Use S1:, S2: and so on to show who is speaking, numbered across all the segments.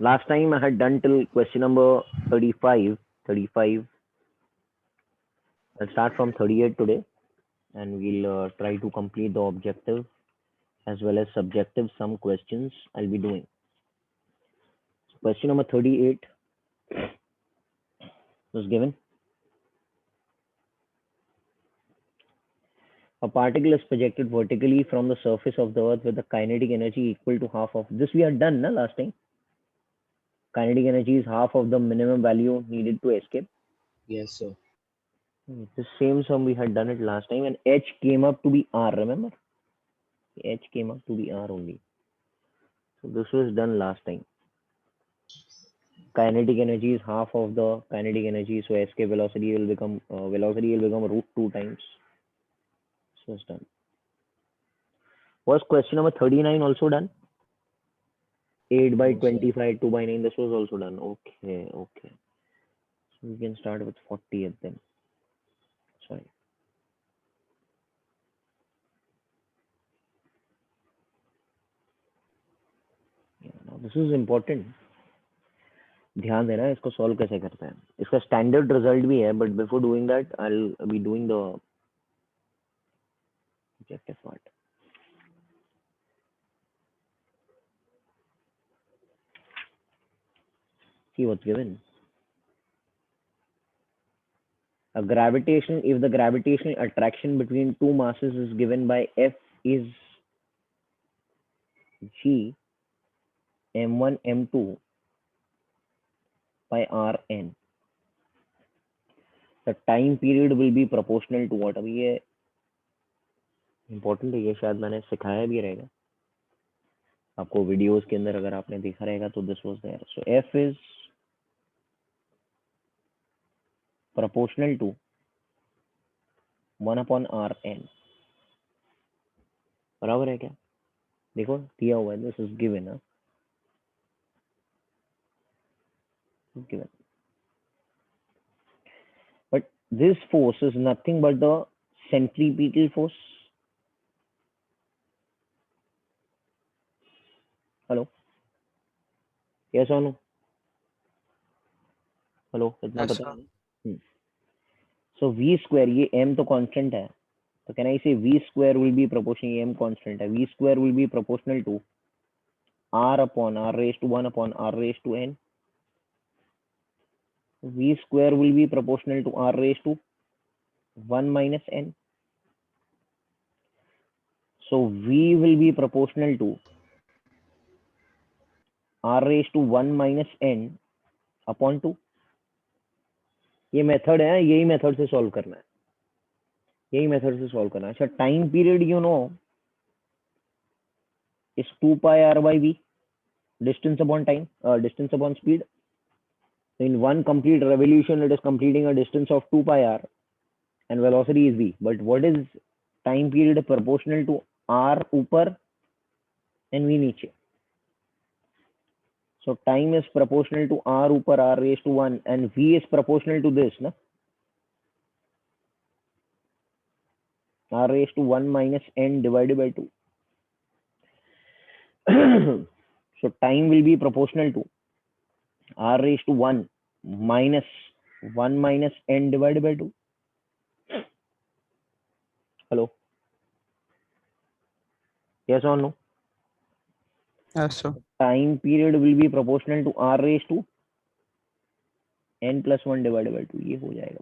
S1: Last time I had done till question number 35. 35. I'll start from 38 today, and we'll try to complete the objective as well as subjective sum questions I'll be doing. So question number 38 was given. A particle is projected vertically from the surface of the earth with a kinetic energy equal to half of this. We had done last time. Kinetic energy is half of the minimum value needed to escape.
S2: Yes, sir.
S1: The same sum we had done it last time, and H came up to be R. Remember, H came up to be R only. So this was done last time. Kinetic energy is half of the kinetic energy, so escape velocity will become root 2 times. So it's done. Was question number 39 also done? 8 by
S2: No, sir.
S1: 25, 2 by 9. This was also done. Okay, okay. So we can start with 40th then. Sorry. Yeah, now this is important. ध्यान देना है इसको solve कैसे करते हैं. इसका standard result भी है, but before doing that I will be doing the objective part. See what's given. A gravitation, if the gravitational attraction between two masses is given by F is G m1 m2 by Rn, the time period will be proportional to what? अभी ये important है, ये शायद मैंने सिखाया भी रहेगा आपको वीडियोस के अंदर, अगर आपने देखा रहेगा तो this was there. So F is proportional to 1 upon Rn. बराबर है क्या? देखो दिया हुआ है, this is given. Given. But this force is nothing but the centripetal force. Hello? Yes or no? Hello? इतना
S3: Yes,
S1: पता
S3: sir.
S1: है. So v square, ये m तो constant है, so can I say v square will be proportional, m constant है, v square will be proportional to r upon r raised to 1 upon r raised to n. V square will be proportional to r raised to 1 minus n. So v will be proportional to r raised to 1 minus n upon 2. ये method है, यही method से solve करना है, यही method से solve करना है. अच्छा, time period you know is 2 pi r by v, distance upon time, distance upon speed. So in one complete revolution, it is completing a distance of 2 pi r, and velocity is v. But what is time period proportional to r ऊपर and v नीचे? So time is proportional to r ऊपर r raised to 1, and v is proportional to this, na? R raised to 1 minus n divided by 2. So time will be proportional to r raised to 1 minus 1 minus n divided by 2. Hello? Yes or no?
S3: Yes, sir.
S1: Time period will be proportional to r raised to n plus 1 divided by 2. ये हो जाएगा.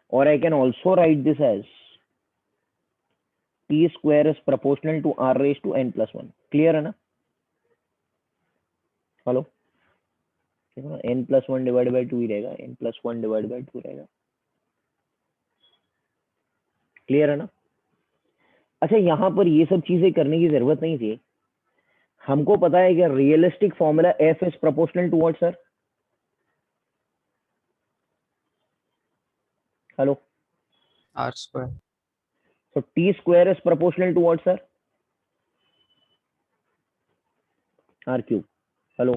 S1: Or I can also write this as t square is proportional to r raised to n plus 1. Clear है ना? Hello? n plus 1 divided by 2 ही रहेगा, n plus 1 divided by 2 रहेगा. Clear है ना? अच्छा, यहाँ पर ये सब चीजें करने की जरूरत नहीं थी. हमको पता है कि realistic formula f is proportional to what sir? Hello?
S3: R square.
S1: So t square is proportional to what sir? r cube. Hello?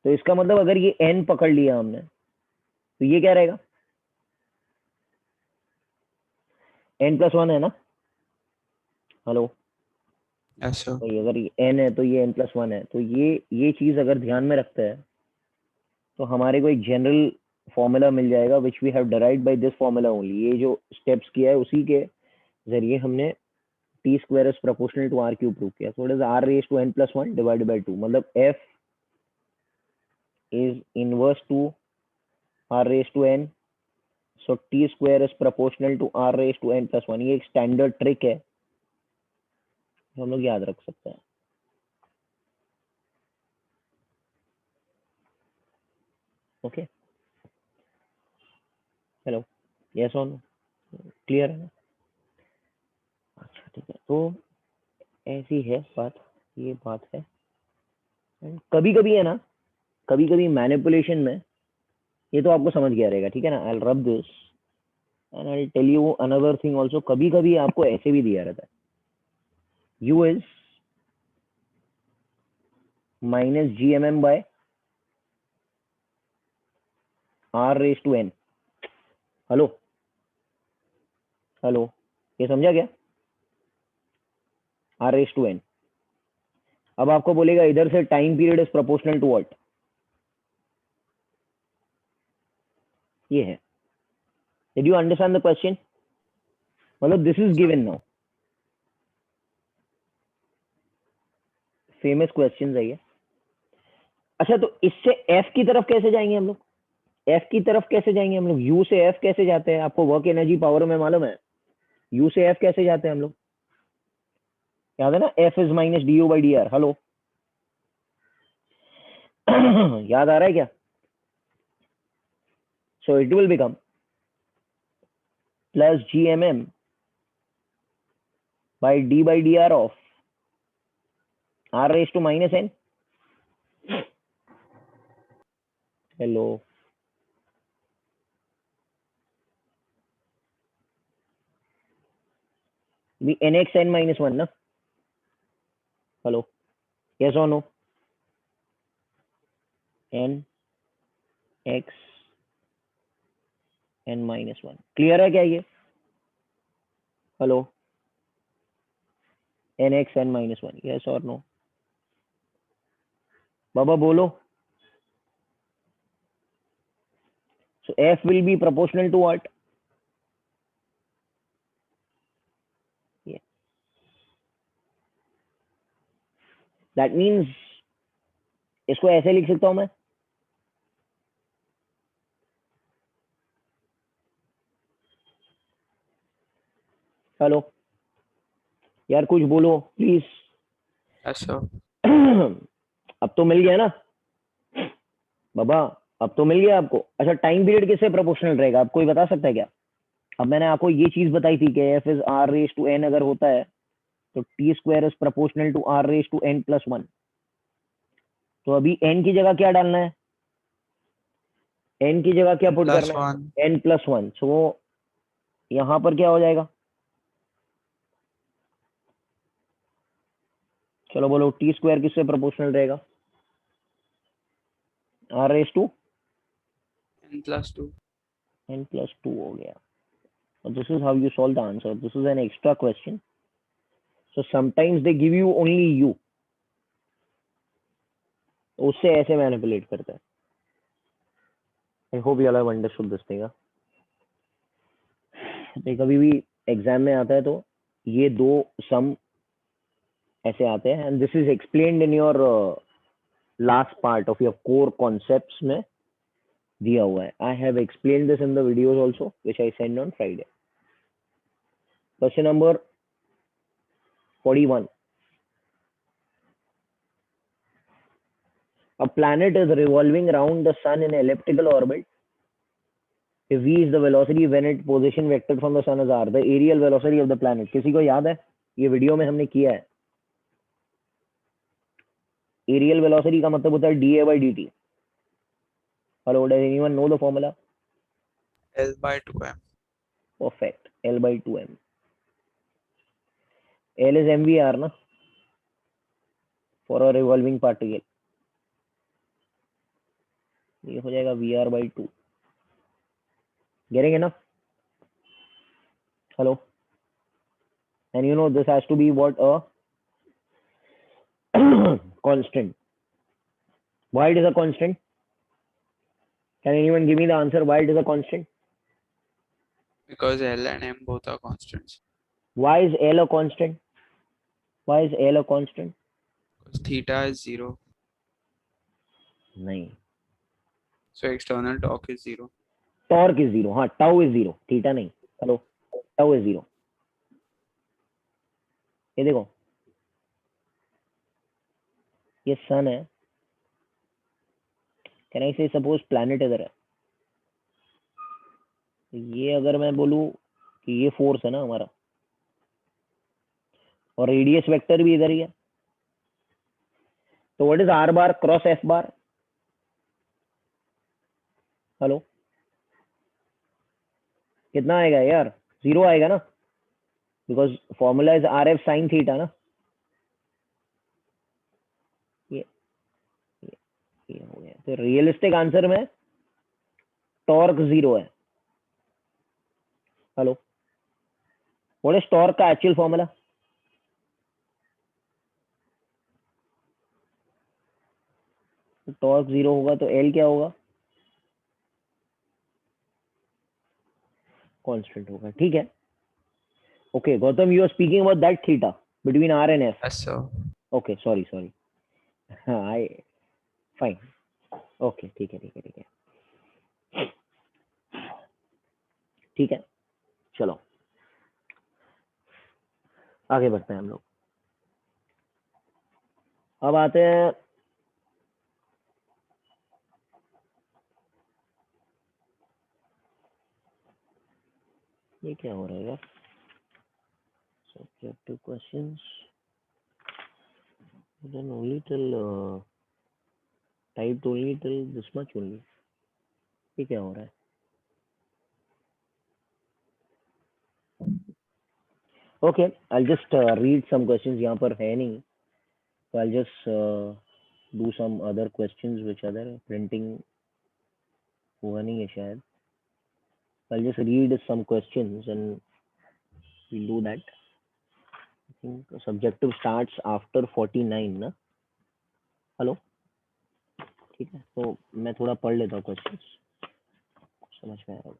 S1: तो इसका मतलब अगर ये n पकड़ लिया हमने, तो ये क्या रहेगा? n plus 1 है ना? हेलो?
S3: Yes, sir.
S1: तो अगर ये n है तो ये n+1 है, तो ये चीज अगर ध्यान में रखते हैं तो हमारे को एक जनरल फॉर्मूला मिल जाएगा which we have derived by this formula only. ये जो स्टेप्स किया है उसी के जरिए हमने T square is proportional to R cube prove किया। So it is r raise to n+1 divided by 2, मतलब f is inverse to r raise to n, so T square is proportional to r raise to n+1। ये एक standard trick है जो हम लोग याद रख सकते हैं। ओके, हेलो, यस और नो, क्लियर है ना? अच्छा ठीक है, तो ऐसी है बात, ये बात है। कभी कभी है ना, कभी कभी मैनिपुलेशन में, ये तो आपको समझ गया रहेगा, ठीक है ना? I rub this and I tell you another thing also. कभी कभी आपको ऐसे भी दिया रहता है, u is minus gmm by r raise to n। Hello, hello, ये समझा क्या? r raise to n। अब आपको बोलेगा इधर से time period is proportional to what, ये है। Did you understand the question? मतलब this is given now, famous question है ये। अच्छा, तो इससे f की तरफ कैसे जाएंगे हम लोग? f की तरफ कैसे जाएंगे हम लोग? u से f कैसे जाते हैं? आपको वर्क एनर्जी पावर में मालूम है u से f कैसे जाते हैं हम लोग? याद है ना, f is minus D U by D R. Hello, याद आ रहा है क्या? So it will become plus gmm by D R of r raise to minus n। Hello, भी nx n माइनस वन ना? हेलो, यस और no? n x n minus one, clear है क्या ये? Hello, nx n minus one, yes और no? बाबा बोलो। So f will be proportional to what? Yeah. That means इसको ऐसे लिख सकता हूं मैं, हेलो यार कुछ बोलो प्लीज।
S3: Yes, sir.
S1: अब तो मिल गया ना बाबा, अब तो मिल गया आपको। अच्छा, टाइम पीरियड किससे प्रोपोर्शनल रहेगा, आप कोई बता सकता है क्या? अब मैंने आपको ये चीज बताई थी कि F is R raise to N अगर होता है तो T square is proportional to R raise to N plus one. तो अभी एन की जगह क्या डालना है? एन की जगह क्या पुट
S3: Plus
S1: करना है?
S3: one.
S1: N plus one. So यहाँ पर क्या हो जाएगा? चलो बोलो, टी स्क्वायर किससे प्रोपोर्शनल रहेगा? R raise to
S3: N plus two.
S1: n plus 2 हो गया। So this is how you solve the answer. This is an extra question. So sometimes they give you only u, तो उससे ऐसे manipulate करते हैं। I hope you all have understood this thing. तो कभी भी एग्जाम में आता है तो ये दो सम ऐसे आते हैं and this is explained in your last part of your core concepts में दिया हुआ है। I have explained this in the videos also which I send on Friday. Question number 41, a planet is revolving around the sun in elliptical orbit if v is the velocity when its position vector from the sun is r, the aerial velocity of the planet। किसी को याद है? ये video में हमने किया है। Areal velocity का मतलब होता है dA by dt। Hello, does anyone know the formula?
S3: L by two m.
S1: Perfect, L by 2m। L is mvr ना, फॉर अ रिवॉल्विंग पार्टिकल। ये हो जाएगा vr by 2। गेटिंग है ना? Hello, and you know this has to be what, a constant. Why it is a constant? Can anyone give me the answer why it is a constant?
S3: Because L and M both are constants.
S1: Why is L a constant? Why is L a constant?
S3: Because theta is 0.
S1: नहीं,
S3: So external torque is 0.
S1: Torque is zero. हाँ, tau is zero, theta नहीं. Hello, tau is zero. ये देखो, ये सन है. Can I से suppose planet इधर है, तो ये अगर मैं बोलूं कि ये फोर्स है ना हमारा, और रेडियस वेक्टर भी इधर ही है, तो what is R bar cross F bar? Hello, कितना आएगा यार? जीरो आएगा ना, because formula is R F sine theta ना. ये ये हो गया. तो रियलिस्टिक आंसर में टॉर्क जीरो है. हेलो, व्हाट इज टॉर्क का एक्चुअल फॉर्मूला? टॉर्क जीरो होगा तो एल क्या होगा? कांस्टेंट होगा. ठीक है. Okay Gautam, you are speaking about that theta between R and F.
S3: Yes, sir.
S1: Okay, sorry sorry. I fine. Okay, ठीक है ठीक है ठीक है ठीक है. चलो आगे बढ़ते हैं हम लोग. अब आते हैं ये क्या हो रहा है यार? Subjective questions. Then only till typed only till this much only. ये क्या हो रहा है? Okay, I'll just read some questions. यहाँ पर है नहीं, so I'll just do some other questions which are there. Printing हुआ नहीं है शायद. I'll just read some questions and we'll do that. I think subjective starts after 49 ना. Hello, ठीक है. तो मैं थोड़ा पढ़ लेता हूँ questions, समझ में आएगा.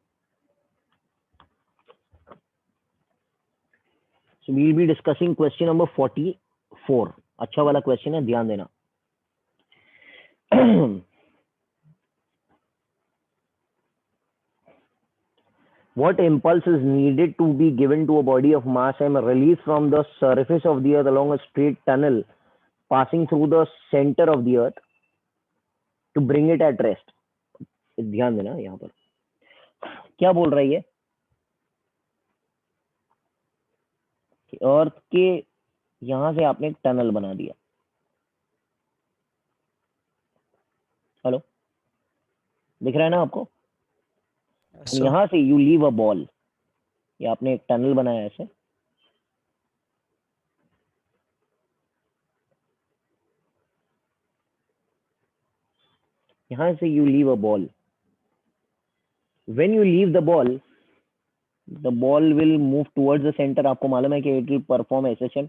S1: So we'll be discussing question number 44. अच्छा वाला क्वेश्चन है, ध्यान देना. What impulse is needed to be given to a body of mass m released from the surface of the earth along a straight tunnel passing through the center of the earth to bring it at rest? ध्यान देना, यहाँ पर क्या बोल रहा है ये? अर्थ के यहां से आपने एक टनल बना दिया. हेलो, दिख रहा है ना आपको?
S3: Yes, sir.
S1: यहां से यू लीव अ बॉल. ये आपने एक टनल बनाया ऐसे. यहां से you leave a ball. When you leave the ball will move towards the centre. आपको मालूम है कि इट विल परफॉर्म एसेशन.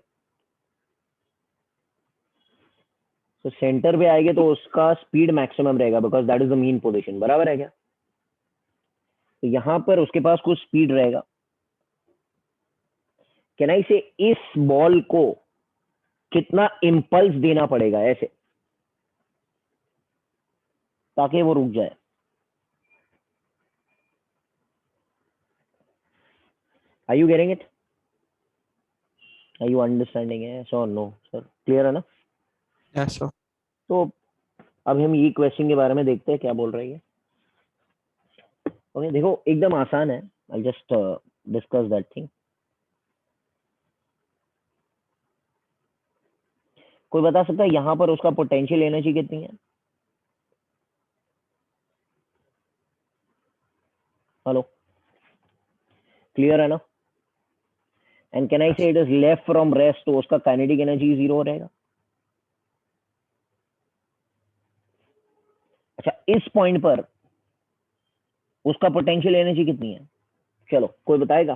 S1: तो सेंटर पे आएगा तो उसका स्पीड मैक्सिमम रहेगा because that is the mean position. बराबर है क्या? तो यहां पर उसके पास कुछ स्पीड रहेगा. कैन आई से इस बॉल को कितना इंपल्स देना पड़ेगा ऐसे ताकि वो रुक जाए? Are you getting it? Are you understanding है? सो नो सर, क्लियर है ना?
S3: Yes, sir.
S1: तो अब हम ये क्वेश्चन के बारे में देखते हैं क्या बोल रही है. ओके, देखो एकदम आसान है. I just discuss that thing. कोई बता सकता है यहाँ पर उसका पोटेंशियल एनर्जी कितनी है? हेलो, क्लियर है ना? एंड कैन आई से it is left from rest, तो उसका काइनेटिक एनर्जी जीरो रहेगा. अच्छा, इस पॉइंट पर उसका पोटेंशियल एनर्जी कितनी है? चलो कोई बताएगा?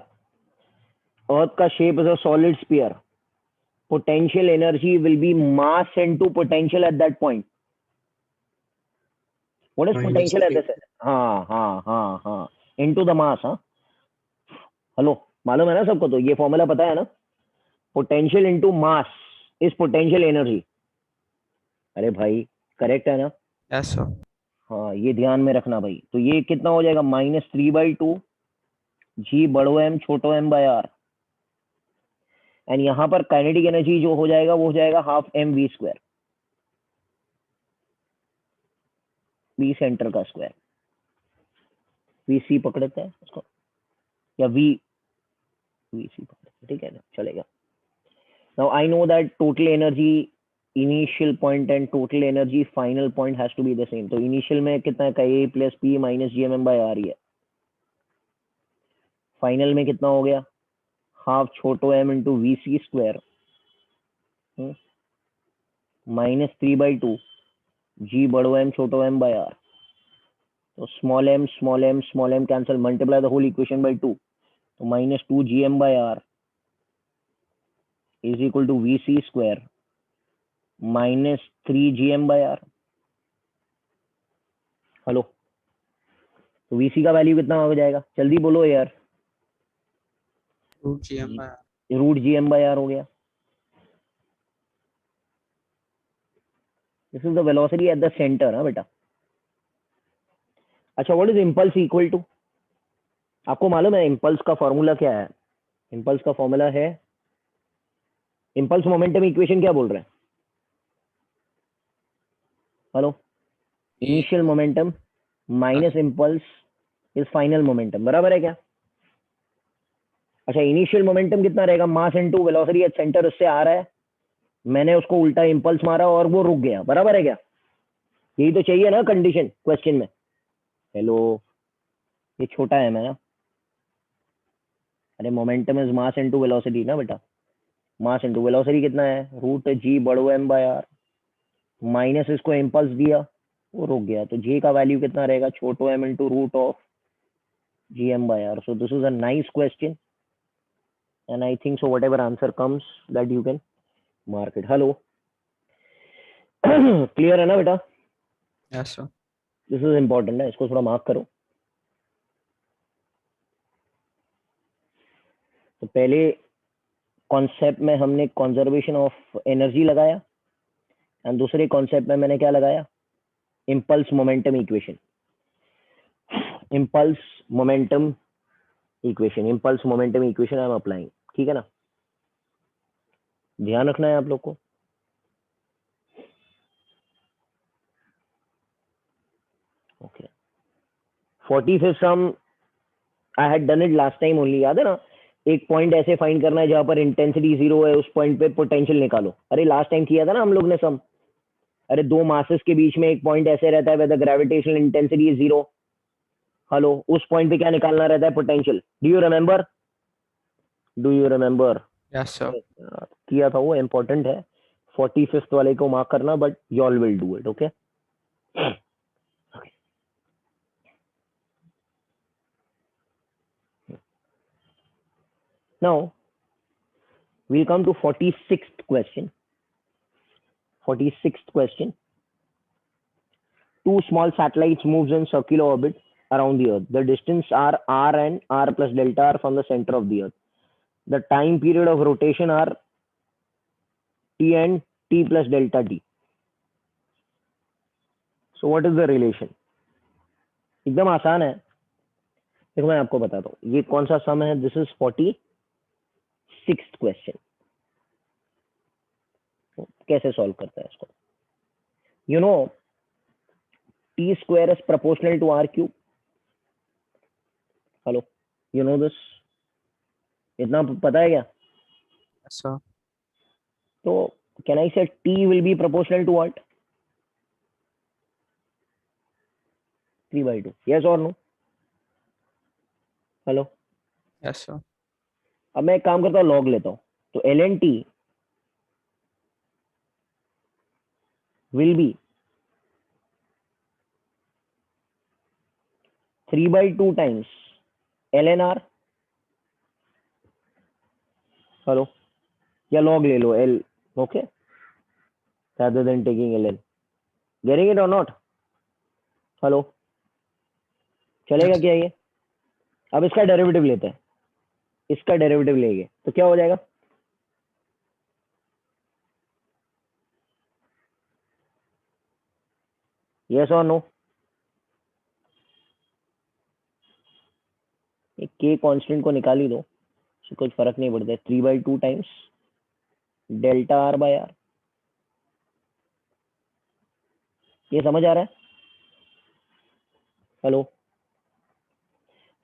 S1: अर्थ का shape is a solid sphere. potential energy will be mass into potential at that point. What is
S3: Minus
S1: potential at
S3: three.
S1: this? हाँ into the mass. हाँ हेलो, मालूम है ना सबको? तो ये फॉर्मूला पता है ना? Potential into mass is potential energy. अरे भाई करेक्ट है ना?
S3: Yes, sir.
S1: हाँ ये ध्यान में रखना भाई. तो ये कितना हो जाएगा? -3/2 जी बड़ो एम छोटो एम बाय आर. एंड यहाँ पर काइनेटिक एनर्जी जो हो जाएगा वो हो जाएगा ½ mv². वी सेंटर का स्क्वायर. वी सी पकड़ते हैं उसको, या वी सी पकड़ते हैं, ठीक है ना, चलेगा. Now I know that total energy initial point and total energy final point has to be the same. तो इनिशियल में कितना है? A plus P minus G M M by R ही है. फाइनल में कितना हो गया? हाफ छोटो M into V C square -3/2 G बड़ो एम छोटो एम बाय आर. तो small M small M small M cancel, multiply the whole equation by 2. तो -2 G M by R is equal to V C square -3 G M by R. Hello, तो V C का value कितना हो जाएगा? जल्दी बोलो यार.
S3: Root GM by
S1: root G M by R हो गया. This is the velocity at the centre. हाँ बेटा. अच्छा, what is impulse equal to? आपको मालूम है इम्पल्स का फॉर्मूला क्या है? इम्पल्स का फॉर्मूला है, इम्पल्स मोमेंटम इक्वेशन क्या बोल रहे हैं? Hello,
S3: E.
S1: Initial momentum minus impulse is final momentum. बराबर है क्या? अच्छा, इनिशियल मोमेंटम कितना रहेगा? Mass into velocity at centre. उससे आ रहा है, मैंने उसको उल्टा इम्पल्स मारा और वो रुक गया. बराबर है क्या? यही तो चाहिए ना कंडीशन क्वेश्चन में. हेलो, ये छोटा है ना? अरे momentum is mass into velocity ना बेटा. मास इनटू वेलोसिटी कितना है? रूट जी बड़ो एम बाय आर. माइनस इसको इम्पल्स दिया, वो रुक गया. तो जे का वैल्यू कितना रहेगा? छोटो M into root of G M by R. So this is a nice question and I think so whatever answer comes that you can mark it. Hello, clear है ना बेटा?
S3: Yes, sir.
S1: This is important है, इसको थोड़ा mark करो. तो पहले concept में हमने कंजर्वेशन ऑफ एनर्जी लगाया एंड दूसरे कॉन्सेप्ट में मैंने क्या लगाया? Impulse momentum equation. Impulse momentum equation I am applying. ठीक है ना? ध्यान रखना है आप लोग को. Okay. 45th sum I had done it last time only. याद है ना? एक पॉइंट ऐसे फाइंड करना है जहां पर इंटेंसिटी 0 है, उस पॉइंट पे पोटेंशियल निकालो. अरे लास्ट टाइम किया था ना हम लोग ने सम. अरे दो मासेस के बीच में एक पॉइंट ऐसे रहता है where the gravitational intensity is 0. Hello, उस पॉइंट पे क्या निकालना रहता है? Potential. Do you remember?
S3: Yes, sir.
S1: किया था वो, इंपॉर्टेंट है. 45th वाले को मार्क करना, but you all will do it. Okay. Now we'll come to 46th question. 46th question. Two small satellites moves in circular orbit around the earth. The distance are r and r plus delta r from the center of the earth. The time period of rotation are t and t plus delta t. So what is the relation? एकदम आसान है. देखो मैं आपको बताता हूँ ये कौन सा सम है. This is 46th question. कैसे सॉल्व करता है इसको? You know T square is proportional to R cube. Hello, you know this? इतना पता है क्या?
S3: Yes, sir.
S1: तो can I say T will be proportional to what? 3/2. Yes और नो? हेलो.
S3: Yes, sir.
S1: अब मैं एक काम करता हूँ, लॉग लेता हूँ. तो L N T will be 3/2 times L N R. Hello, या log ले लो L, okay, rather than taking ln. Getting it or not? Hello, चलेगा
S3: Yes.
S1: क्या ये? अब इसका डेरिवेटिव लेते हैं, इसका डेरिवेटिव लेंगे तो क्या हो जाएगा? यस और नो? के कांस्टेंट को निकाल ही दो, उससे कुछ फर्क नहीं पड़ता है. 3/2 times delta R by R. ये समझ आ रहा है? Hello,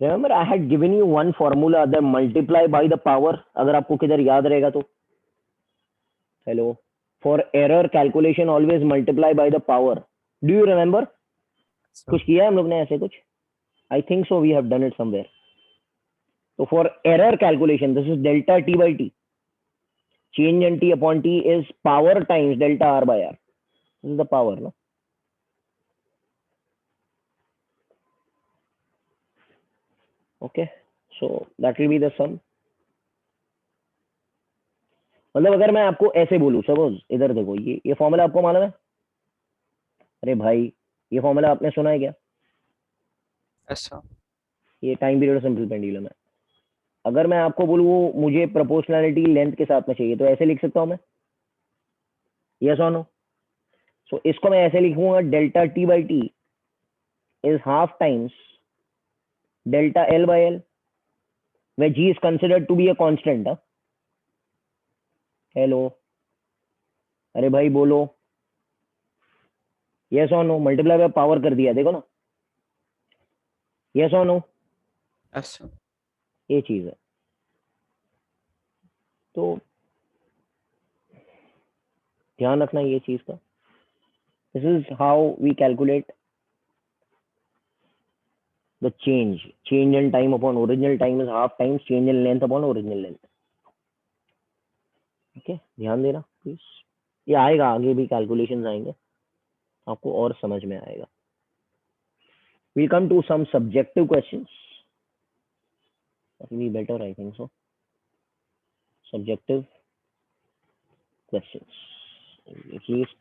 S1: remember I had given you one formula that multiply by the power. अगर आपको किधर याद रहेगा तो. Hello, for error calculation always multiply by the power. Do you remember?
S3: So,
S1: कुछ किया है हम लोग ने ऐसे कुछ? I think so, we have done it somewhere. So for error calculation, this is delta t by t. Change in t upon t is power times delta r by r. This is the power, no? Okay, so that will be the sum. मतलब अगर मैं आपको ऐसे बोलूं, suppose इधर देखो, ये formula आपको मालूम है? अरे भाई, ये फॉर्मूला आपने सुना है क्या?
S3: yes, sir.
S1: ये टाइम पीरियड सिंपल पेंडुलम है. अगर मैं आपको बोलूं मुझे प्रोपोर्शनैलिटी लेंथ के साथ में चाहिए, तो ऐसे लिख सकता हूं मैं? यस और नो? सो इसको मैं ऐसे लिखूंगा, delta T by T is half times delta L by L, where G is considered to be a constant. Hello, अरे भाई बोलो, yes or no? Multiply by power कर दिया, देखो ना, yes or no?
S3: Yes, sir.
S1: ये चीज है. तो ध्यान रखना ये चीज का. This is how we calculate the change in time upon original time is half times change in length upon original length. Okay, ध्यान देना प्लीज. ये आएगा, आगे भी कैलकुलेशंस आएंगे, आपको और समझ में आएगा. we'll come to some subjective questions. That will be better, I think so. Subjective questions, at least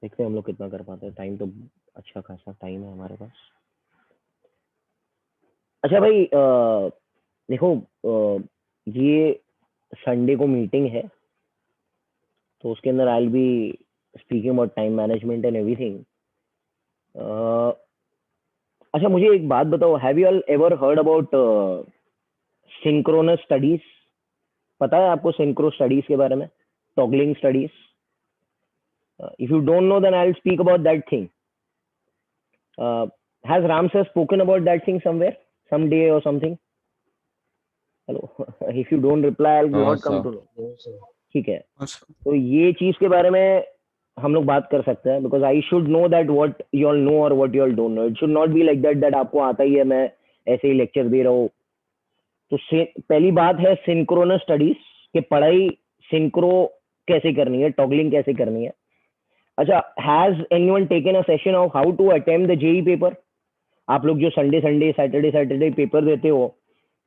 S1: देखते हैं हम लोग कितना कर पाते हैं. टाइम तो अच्छा खासा टाइम है हमारे पास. अच्छा भाई, देखो, ये संडे को मीटिंग है, तो उसके अंदर I will be speaking about time management and everything. अच्छा मुझे एक बात बताओ, have you all ever heard about synchronous studies? पता है आपको सिंक्रो स्टडीज के बारे में, toggling studies? If you don't know then I will speak about that thing. Has Ram sir spoken about that thing somewhere, some day or something? Hello. If you don't reply, I'll not come to know. ठीक है,
S3: Yes, sir.
S1: तो ये चीज के बारे में हम लोग बात कर सकते हैं, because I should know that what you all know और what you all don't know. It should not be like that आपको आता ही है, मैं ऐसे ही लेक्चर दे रहा हूँ. तो पहली बात है सिंक्रोनस स्टडीज के पढ़ाई सिंक्रो कैसे करनी है, टॉगलिंग कैसे करनी है. अच्छा, has anyone taken a session of how to attempt the JEE paper? आप लोग जो संडे सैटरडे पेपर देते हो,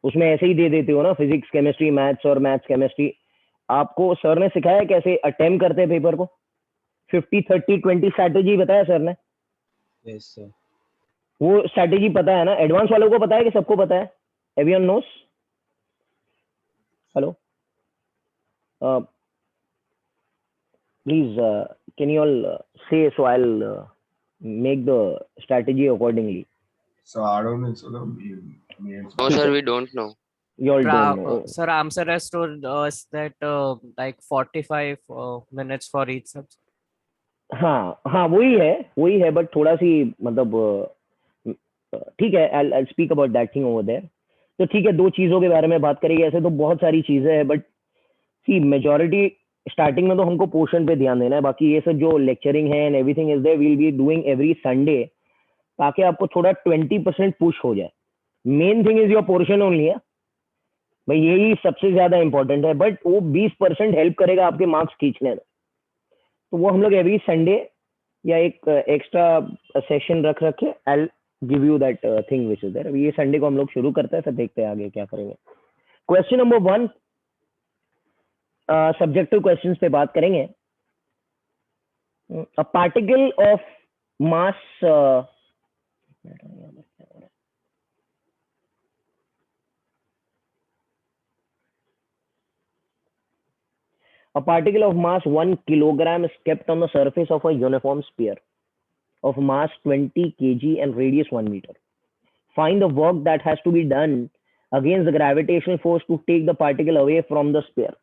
S1: उसमें ऐसे ही दे देते हो ना, फिजिक्स केमिस्ट्री मैथ्स और मैथ्स केमिस्ट्री. आपको सर ने सिखाया कैसे अटेम्प्ट करते हैं पेपर को? 50-30-20 स्ट्रैटेजी बताया सर ने?
S2: Yes sir.
S1: वो स्ट्रैटेजी पता है ना? एडवांस वालों को पता है कि सबको पता है? Everyone knows? Hello, please can you all say, so I will make the strategy accordingly.
S2: So I don't know. So
S4: No, sir, we don't know.
S1: You all don't know.
S5: Sir, Amsar has told us that like 45 minutes for each subject.
S1: हाँ हाँ, वही है but थोड़ा सी मतलब ठीक है, I speak about that thing over there. तो ठीक है, दो चीजों के बारे में बात करेंगे. ऐसे तो बहुत सारी चीजें हैं, बट सी मेजॉरिटी स्टार्टिंग में तो हमको पोर्शन पे ध्यान देना है. बाकी ये सब जो लेक्चरिंग है and everything is there, we'll be doing every Sunday, ताकि आपको थोड़ा 20% पुश हो जाए. Main thing is your portion only है भाई, यही सबसे ज्यादा इंपॉर्टेंट है. बट वो 20% हेल्प करेगा आपके मार्क्स खींचने में. तो वो हम लोग एवरी संडे या एक एक्स्ट्रा सेशन रख के I give you that thing which is there. ये संडे को हम लोग शुरू करते हैं, सब देखते हैं आगे क्या करेंगे. क्वेश्चन नंबर 1, सब्जेक्टिव क्वेश्चंस पे बात करेंगे. A particle of mass a particle of mass 1 kilogram is kept on the surface of a uniform sphere of mass 20 kg and radius 1 meter. Find the work that has to be done against the gravitational force to take the particle away from the sphere.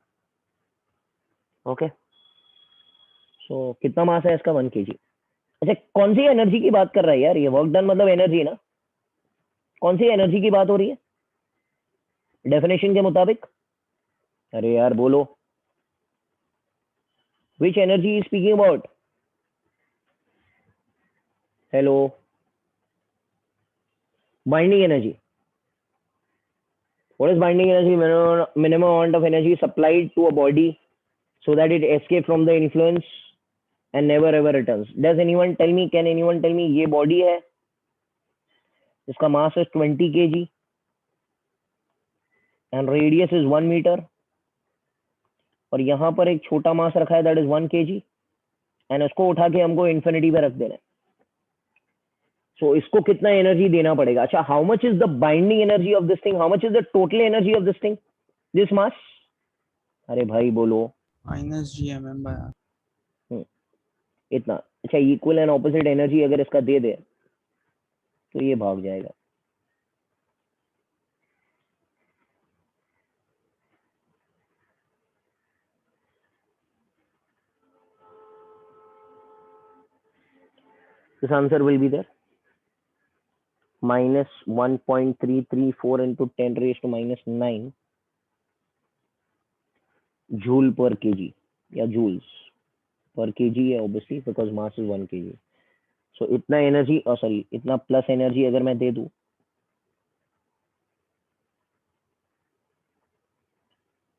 S1: Okay. So कितना मास है इसका 1 kg. अच्छा कौन सी energy की बात कर रहा है यार ये? वर्क डन मतलब एनर्जी ना. कौन सी एनर्जी की बात हो रही है डेफिनेशन के मुताबिक? अरे यार बोलो. Which energy is speaking about? Hello. Binding energy. What is binding energy? Minimum amount of energy supplied to a body so that it escapes from the influence and never ever returns. Does anyone tell me? Can anyone tell me? ये body है, इसका mass is 20 kg and radius is 1 meter. और यहाँ पर एक छोटा मास रखा है, दैट इज 1 kg, एंड उसको उठा के हमको इन्फिनिटी पे रख देना है. सो इसको कितना एनर्जी देना पड़ेगा? अच्छा, how much is the binding energy of this thing? How much is the total energy of this thing, this mass? अरे भाई बोलो.
S3: -gmm/.
S1: इतना. अच्छा, इक्वल एंड ऑपोजिट एनर्जी अगर इसका दे दे तो ये भाग जाएगा. This answer will be there. Minus 1.334 into 10 raised to minus 9 joule per kg या joules per kg है obviously because mass is 1 kg. So इतना एनर्जी सॉरी इतना प्लस एनर्जी अगर मैं दे दूं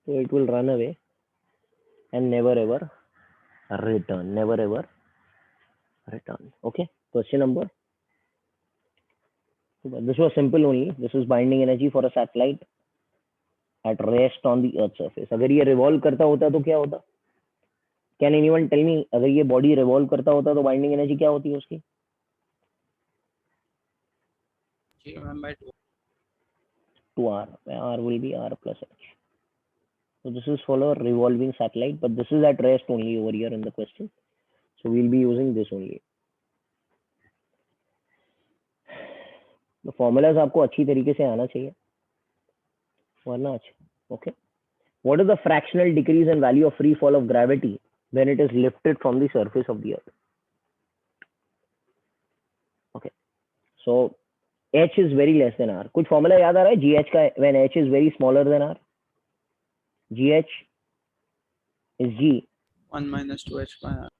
S1: तो it will run away and never ever return. Never ever return. Okay, question number. This was simple only. This is binding energy for a satellite at rest on the earth surface. अगर ये revolve करता होता तो क्या होता? Can anyone tell me? अगर ये body revolve करता होता तो binding energy क्या होती है उसकी?
S3: gmm/2.
S1: 2r. R will be r plus h. So this is for a revolving satellite, but this is at rest only over here in the question. So we'll be using this only. The formulas आपको अच्छी तरीके से आना चाहिए, वरना अच्छा. Okay. What is the fractional decrease in value of free fall of gravity when it is lifted from the surface of the earth? Okay. So h is very less than r. कुछ formula याद आ रहा है gh का? When h is very smaller than r, gh is g
S3: 1 - 2h/r.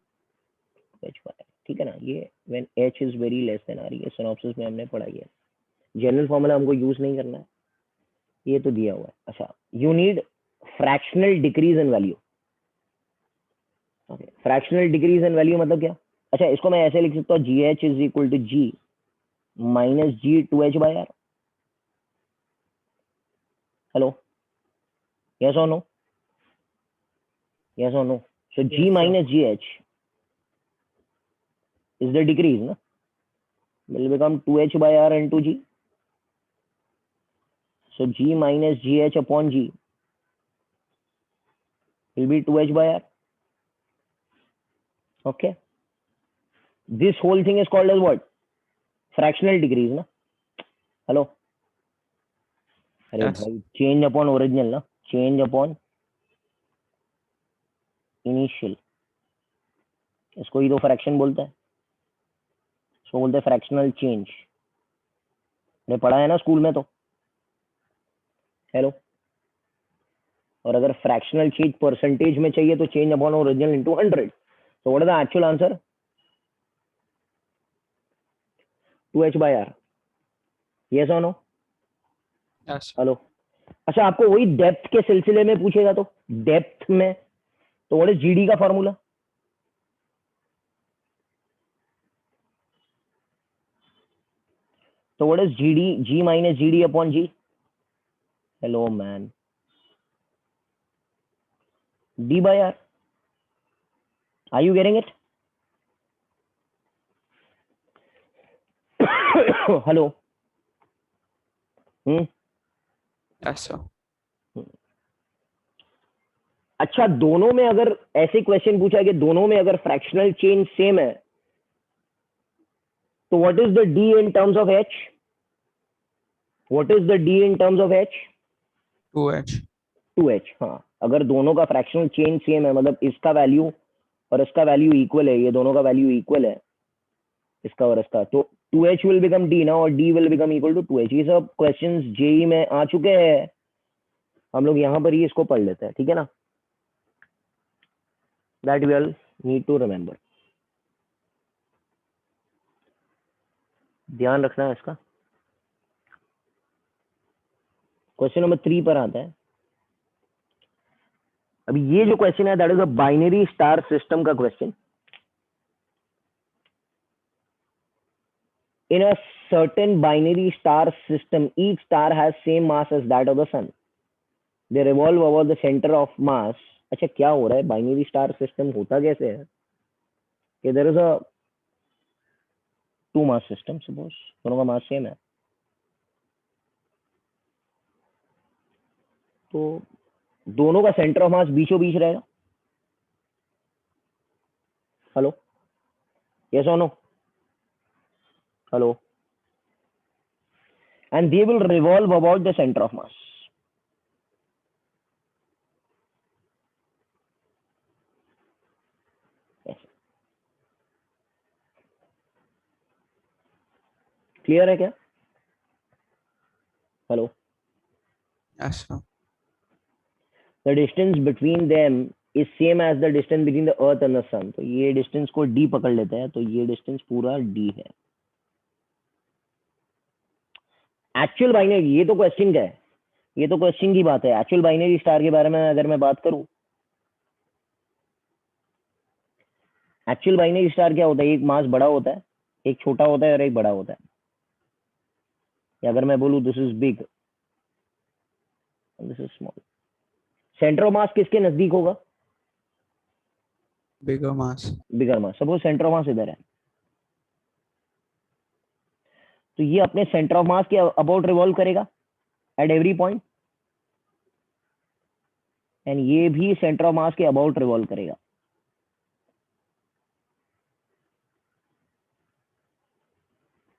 S1: h by r. ठीक है ना? ये when h is very less than r, ये सिनॉप्सिस में हमने पढ़ा है. जनरल फॉर्मूला हमको यूज नहीं करना है, ये तो दिया हुआ है. अच्छा, you need fractional decrease in value. Okay, fractional decrease in value मतलब क्या? अच्छा, इसको मैं ऐसे लिख सकता हूँ, G H is equal to G minus G 2h by r. Hello, yes और नो? यस और no? So G minus G H is the decrease, no? Will become 2h by r into g. So g minus gh upon g will be 2h by r. Okay. This whole thing is called as what? Fractional decrease, na? Hello. अरे
S3: Yes.
S1: भाई, change upon original ना? Change upon initial. इसको ही तो fraction बोलता है. इसको बोलते हैं फ्रैक्शनल चेंज. ने पढ़ा है ना स्कूल में तो. हेलो. और अगर फ्रैक्शनल चेंज परसेंटेज में चाहिए तो change upon original into 100. So what is the actual answer? 2h by r. Yes और नो?
S3: Yes.
S1: हेलो. अच्छा, आपको वही डेप्थ के सिलसिले में पूछेगा तो डेप्थ में तो व्हाट इज जीडी का formula? So what is GD? G minus GD upon G. Hello, man. D by R. Are you getting it? Hello.
S3: Yes, sir.
S1: अच्छा, दोनों में अगर ऐसे क्वेश्चन पूछा है कि दोनों में अगर फ्रैक्शनल चेंज सेम है, तो what is the D in terms of H? What is the D in terms of H?
S3: 2H.
S1: 2H. हाँ, अगर दोनों का फ्रैक्शनल चेंज सेम है, मतलब इसका वैल्यू और इसका वैल्यू इक्वल है, ये दोनों का वैल्यू इक्वल है, इसका और इसका, तो 2H will become D ना, और D will become equal to 2H. ये सब क्वेश्चंस जेई में आ चुके हैं, हम लोग यहाँ पर ही इसको पढ़ लेते हैं, ठीक है ना? That we all need to remember. ध्यान रखना है इसका. क्वेश्चन नंबर 3 पर आता है. अभी ये जो क्वेश्चन है, that is a binary star system का question. In a certain binary star system, each star has same mass as that of the sun. They revolve about the center of mass. अच्छा, क्या हो रहा है? Binary star system होता कैसे है कि there is a two mass system, suppose दोनों का मास सेम है, तो दोनों का सेंटर ऑफ मास बीचों बीच रहेगा. हेलो, यस और no? Hello. And they will revolve about the center of mass. Yes. Clear है क्या? Hello.
S3: Yes, sir.
S1: The distance between them is same as the distance between the earth and the sun. तो ये distance को d पकड़ लेते हैं, तो ये डिस्टेंस पूरा d है. एक्चुअल बाइनरी, ये तो क्वेश्चन का है, ये तो क्वेश्चन की बात है. एक्चुअल बाइनरी स्टार के बारे में अगर मैं बात करूं, एक्चुअल बाइनरी स्टार क्या होता है? एक मास बड़ा होता है, एक छोटा होता है और एक बड़ा होता है. या अगर मैं बोलूं this is big, this is small, centre of mass किसके नजदीक होगा?
S3: Bigger mass.
S1: Bigger mass. Suppose centre of mass इधर है, तो ये अपने सेंटर ऑफ मास के अबाउट रिवॉल्व करेगा एट एवरी पॉइंट, एंड ये भी सेंटर ऑफ मास के अबाउट रिवॉल्व करेगा.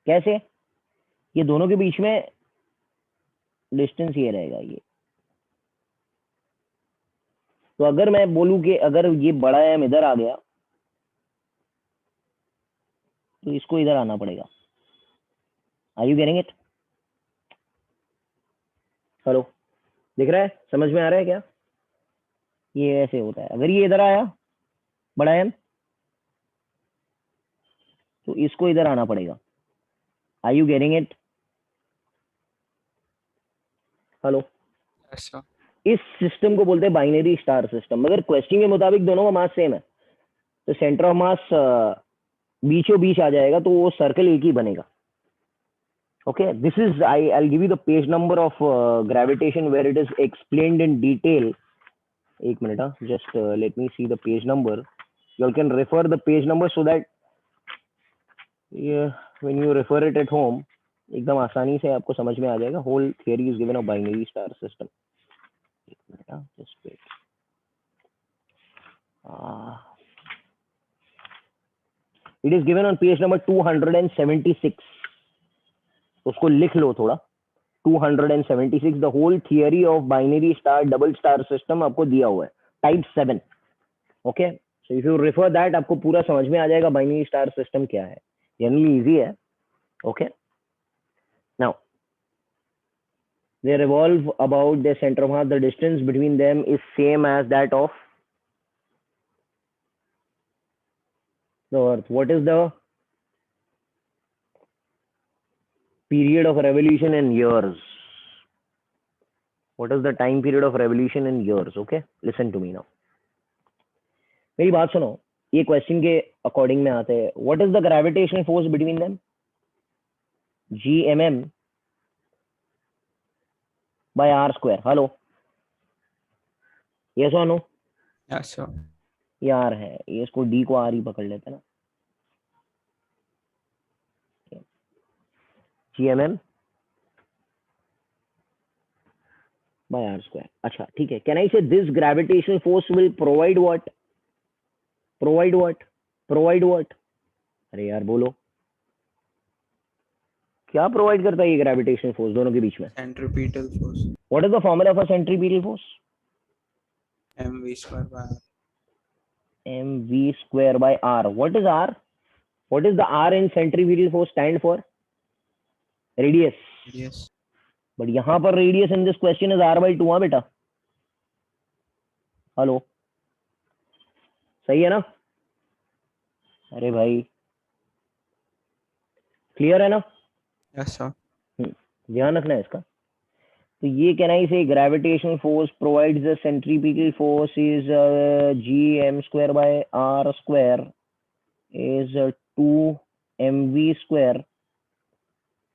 S1: कैसे? ये दोनों के बीच में डिस्टेंस ये रहेगा ये. तो अगर मैं बोलूं कि अगर ये बड़ा एम इधर आ गया, तो इसको इधर आना पड़ेगा. Are you getting it? Hello, दिख रहा है? समझ में आ रहा है क्या? ये ऐसे होता है. अगर ये इधर आया बड़ा एम, तो इसको इधर आना पड़ेगा. Are you getting it? Hello.
S3: Yes, sir.
S1: इस सिस्टम को बोलते हैं बाइनरी स्टार सिस्टम. मगर क्वेश्चन के मुताबिक दोनों का मास सेम है, तो सेंटर ऑफ मास बीचों बीच आ जाएगा, तो वो सर्कल एक ही बनेगा. Okay, this is I'll give you the page number of gravitation where it is explained in detail. एक मिनट, हाँ, just let me see the page number. You all can refer the page number so that when you refer it at home, एकदम आसानी से आपको समझ में आ जाएगा. Whole theory is given of binary star system. एक minute, हाँ, just wait. It is given on page number 276. उसको लिख लो थोड़ा. 276, the whole theory of binary star double star system आपको दिया हुआ है, type 7. Okay, so if you refer that, आपको पूरा समझ में आ जाएगा बाइनरी स्टार सिस्टम क्या है. जनरली इजी है. Okay, now they revolve about their center of mass. The distance between them is same as that of the earth. What is the period of revolution in years? What is the time period of revolution in years? Okay, listen to me now. मेरी बात सुनो. ये question के according में आते हैं. What is the gravitational force between them? GMM by R square. Hello, yes or no?
S3: Yeah, sure.
S1: ये are है, ये इसको डी को आर ही पकड़ लेते हैं ना। GMM by r square। अच्छा ठीक है, can I say this gravitational force will provide what, provide what, provide what, अरे यार बोलो, क्या प्रोवाइड करता है ये ग्रेविटेशनल फोर्स दोनों के बीच में?
S3: Centripetal force.
S1: What is the formula for centripetal force?
S3: mv square by r.
S1: mv square by r। what is r, what is the r in centripetal force stand for? Radius।
S3: Yes.
S1: But यहाँ पर radius in this question is r/2। हाँ बेटा, hello, सही है ना? अरे भाई clear है ना?
S3: Yes, sir.
S1: ध्यान रखना है इसका। तो ये कहना ही से gravitational force provides the centripetal force is gm square by r square is 2mv square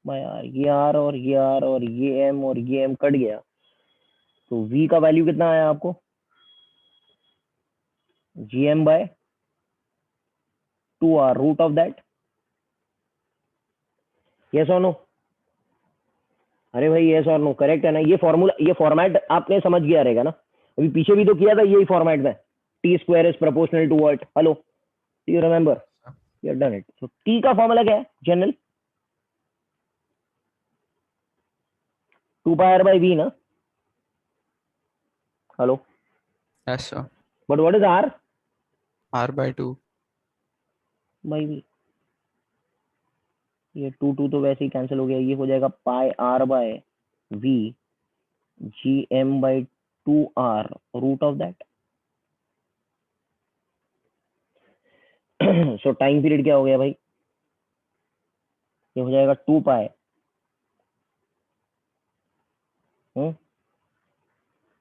S1: by r। ये r और ये r और ये m और ये m कट गया, तो v का वैल्यू कितना आया आपको? gm by 2r root of that. Yes और नो? अरे भाई यस और नो, करेक्ट है ना? ये फॉर्मूला, ये फॉर्मेट आपने समझ गया रहेगा ना, अभी पीछे भी तो किया था यही फॉर्मेट में, T square is proportional to what. Hello, do you remember? You have done it. So T का फॉर्मूला क्या है जनरल? 2πr/v ना? Hello,
S3: Yes, sir.
S1: But what is r
S3: r/2.
S1: By v? ये 2 तो वैसे ही कैंसिल हो गया, ये हो जाएगा πr/v gm/2r root of that. So time period क्या हो गया भाई? ये हो जाएगा 2π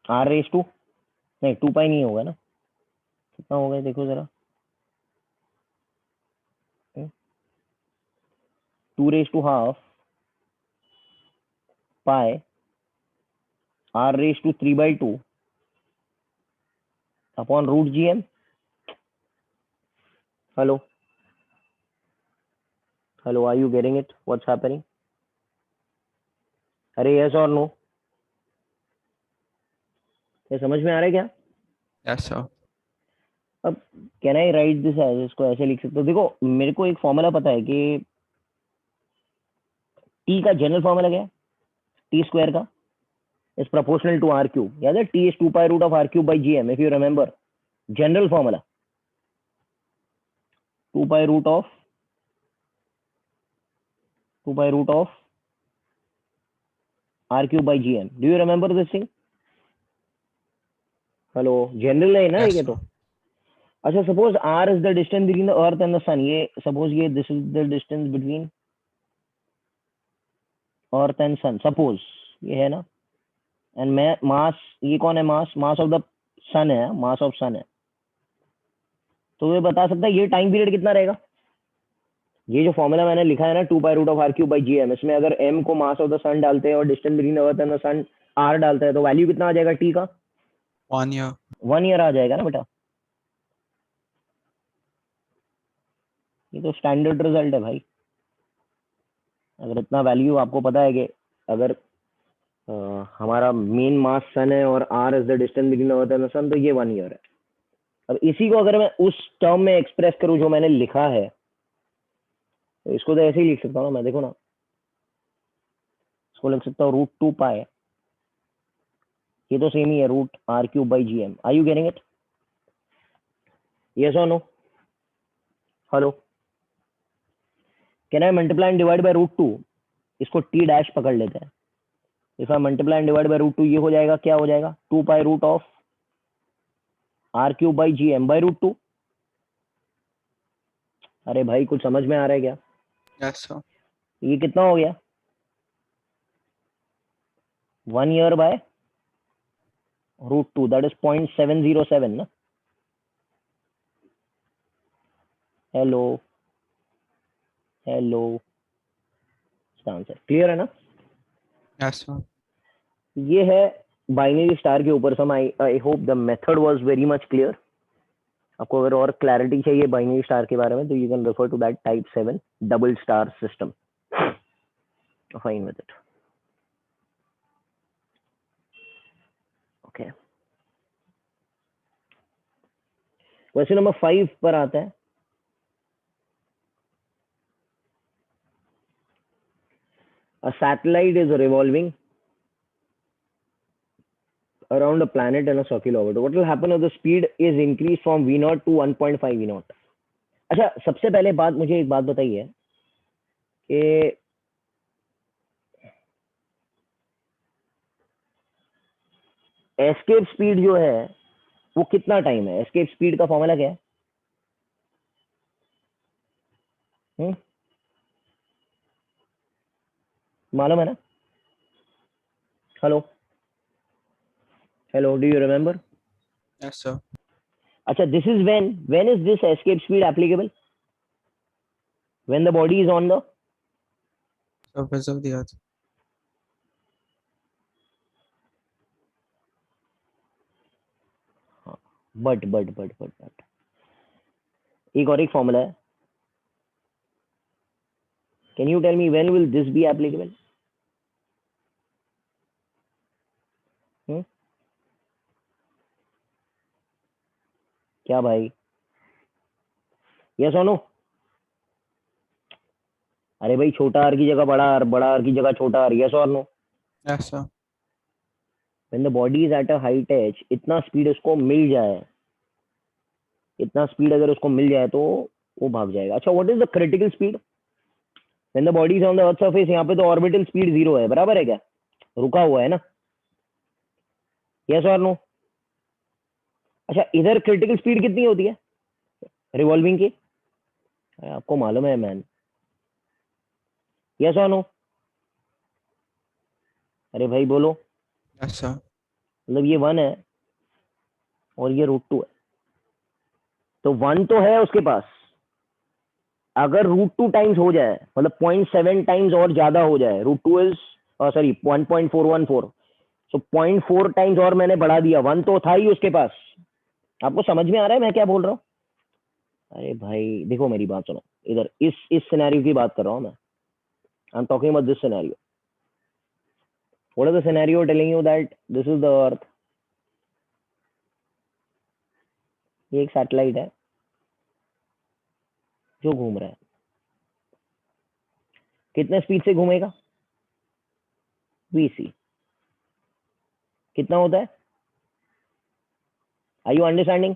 S1: r⁻², नहीं 2π नहीं होगा ना, कितना होगा देखो जरा, 2½ π r⁻³ upon root gm। Hello hello, are you getting it what's happening? अरे यस और नो, ये समझ में आ रहा है क्या?
S3: Yes, sir.
S1: अब can I write this as, इसको ऐसे लिख सकते हो। देखो मेरे को एक फॉर्मूला पता है कि टी का जनरल फॉर्मूला क्या है, टी स्क्वायर का इज प्रोपोर्शनल टू r³। याद है, T is 2π root of r³ by gm, if you remember general formula 2π root of r³ by gm। Do you remember this thing? Hello, general है ना
S3: Yes,
S1: ये
S3: sir.
S1: तो। अच्छा, suppose r is the distance between the earth and the sun, ये suppose ये this is the distance between earth and sun, suppose ये है ना, एंड मैं मास, ये कौन है मास? मास ऑफ द सन है, मास ऑफ सन है। तो ये बता सकता है ये टाइम पीरियड कितना रहेगा? ये जो फॉर्मूला मैंने लिखा है ना 2π root of r³ by gm, इसमें अगर m को मास ऑफ द सन डालते हैं और distance between earth and the sun r डालते हैं, तो वैल्यू कितना आ जाएगा t का?
S3: 1 year.
S1: 1 ईयर आ जाएगा ना बेटा। ये तो स्टैंडर्ड रिजल्ट है भाई। अगर इतना वैल्यू आपको पता है कि अगर हमारा मेन मास सन है और r is the distance between earth and the sun, तो ये 1 ईयर है। अब इसी को अगर मैं उस टर्म में एक्सप्रेस करूं जो मैंने लिखा है, तो इसको तो ऐसे ही लिख सकता हूँ ना मैं, देखो ना, इसको लिख सकता हूँ √2π, ये तो सेम ही है, root r³ by gm। Are you getting it? Yes और no? Hello, can I multiply and divide by √2? इसको t डैश पकड़ लेते हैं। If I multiply and divide by √2, ये हो जाएगा, क्या हो जाएगा? 2π root of r³ by gm by √2। अरे भाई कुछ समझ में आ रहा है क्या?
S3: Yes, sir.
S1: ये कितना हो गया? 1 ईयर बाय √2, दैट इज 0.707 ना। हेलो हेलो, आंसर क्लियर है ना?
S3: Yes, sir.
S1: ये है बाइनरी स्टार के ऊपर sum. I hope the method was very much clear. आपको अगर और क्लैरिटी चाहिए बाइनरी स्टार के बारे में तो you can refer to that type 7 double star system. Fine with it. Okay, question number 5 पर आता है. A satellite is revolving around a planet in a circular orbit. What will happen if the speed is increased from v naught to 1.5 v naught? अच्छा, सबसे पहले बात मुझे एक बात बताइए कि एस्केप स्पीड जो है वो कितना टाइम है? एस्केप स्पीड का फॉर्मूला क्या है? मालूम है ना? Hello hello, do you remember?
S3: Yes, sir.
S1: अच्छा, this is when is this escape speed applicable? When the body is on the
S3: Surface of the earth.
S1: But एक और एक फॉर्मूला है. Can you tell me when will this be applicable? क्या भाई? Yes और no? अरे भाई, छोटा आर की जगह बड़ा आर, बड़ा आर की जगह छोटा आर. यस और no?
S3: Yes, sir.
S1: When the body is at a height h, इतना स्पीड उसको मिल जाए, इतना स्पीड अगर उसको मिल जाए तो वो भाग जाएगा. अच्छा, what is the critical speed when the body is on the earth surface? यहाँ पे तो ऑर्बिटल स्पीड 0 है, बराबर है क्या? रुका हुआ है ना? यस और नो? अच्छा, इधर क्रिटिकल स्पीड कितनी होती है रिवॉल्विंग की? आपको मालूम है मैन? यस और नो? अरे भाई बोलो.
S3: Yes, sir.
S1: मतलब ये 1 है और ये √2 है, तो 1 तो है उसके पास. अगर √2 टाइम्स हो जाए, मतलब 0.7 टाइम्स और ज्यादा हो जाए, √2 इज सॉरी 1.414, सो 0.4 टाइम्स और मैंने बढ़ा दिया. 1 तो था ही उसके पास. आपको समझ में आ रहा है मैं क्या बोल रहा हूँ? अरे भाई देखो, मेरी बात सुनो. इधर इस सिनेरियो की बात कर रहा हूँ मैं. I am talking about this scenario. What is the scenario telling you that this is the earth? ये एक सैटेलाइट है जो घूम रहा है. कितने स्पीड से घूमेगा? vc. कितना होता है? Are you understanding?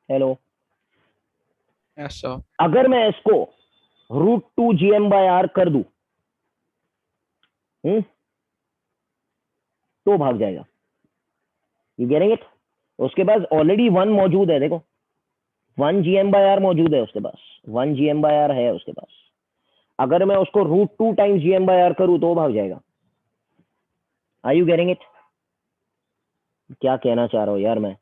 S1: Hello.
S3: Yes, sir.
S1: अगर मैं इसको √2 gm/r कर दूं, तो भाग जाएगा. You getting it? उसके पास ऑलरेडी 1 मौजूद है. देखो, 1 gm/r मौजूद है उसके पास. 1 gm/r है उसके पास. अगर मैं उसको √2 टाइम्स gm/r करूं तो भाग जाएगा. Are you getting it? क्या कहना चाह रहा हूं यार मैं?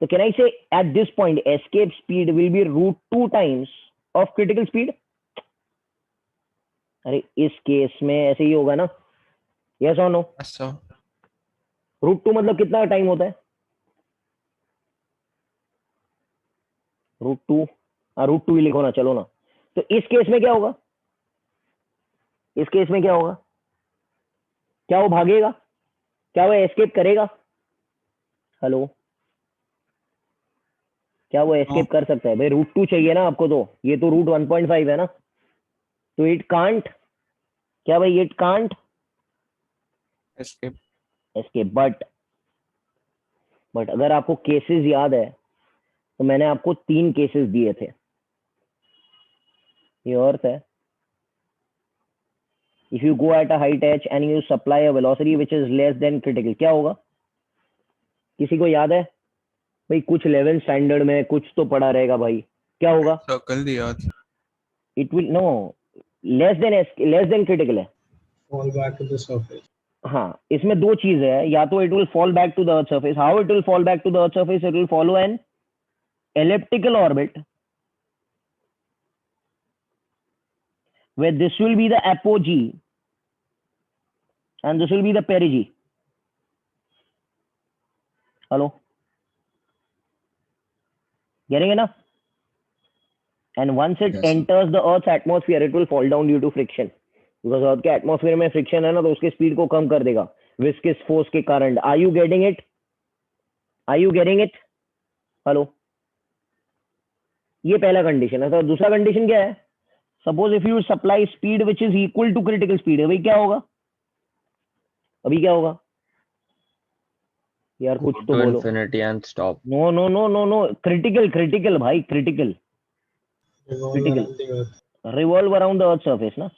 S1: तो कैन आई से at this point escape speed will be √2 times of critical speed? अरे इस केस में ऐसे ही होगा ना? यस और नो?
S3: Yes, sir.
S1: √2 मतलब कितना टाइम होता है? √2, √2 ही लिखो ना, चलो ना. तो इस केस में क्या होगा? इस केस में क्या होगा? क्या वो भागेगा? क्या वो एस्केप करेगा? हेलो, क्या वो एस्केप कर सकता है? भाई √2 चाहिए ना आपको, तो ये तो √1.5 है ना, तो इट कांट. क्या भाई? It can't
S3: Escape.
S1: Escape. But अगर आपको केसेस याद है तो मैंने आपको 3 केसेस दिए थे. ये अर्थ है. If you go at a height H and you supply a velocity which is less than critical, क्या होगा? किसी को याद है? भाई कुछ 11 स्टैंडर्ड में कुछ तो पढ़ा रहेगा भाई. क्या होगा?
S3: Circle the earth.
S1: It will no, less than critical है.
S2: Fall back to the surface.
S1: हाँ, इसमें 2 चीजें है. या तो it will fall back to the earth surface. How it will fall back to the earth surface? It will follow an elliptical orbit where this will be the apogee and this will be the perigee. Hello, getting enough? And once it
S6: Yes, sir.
S1: enters the Earth's atmosphere, it will fall down due to friction. Because Earth के atmosphere में friction है ना, तो उसके speed को कम कर देगा viscous force के कारण. Are you getting it? Are you getting it? Hello. ये पहला कंडीशन है. तो दूसरा कंडीशन क्या है? Suppose if you supply speed which is equal to critical speed. अभी क्या होगा? अभी क्या होगा यार? कुछ
S4: Go
S1: तो
S4: to
S1: बोलो.
S4: infinity and stop.
S1: No no no no no, critical भाई, critical.
S2: Revolve
S1: Critical.
S2: around the earth.
S1: Revolve around the earth surface ना.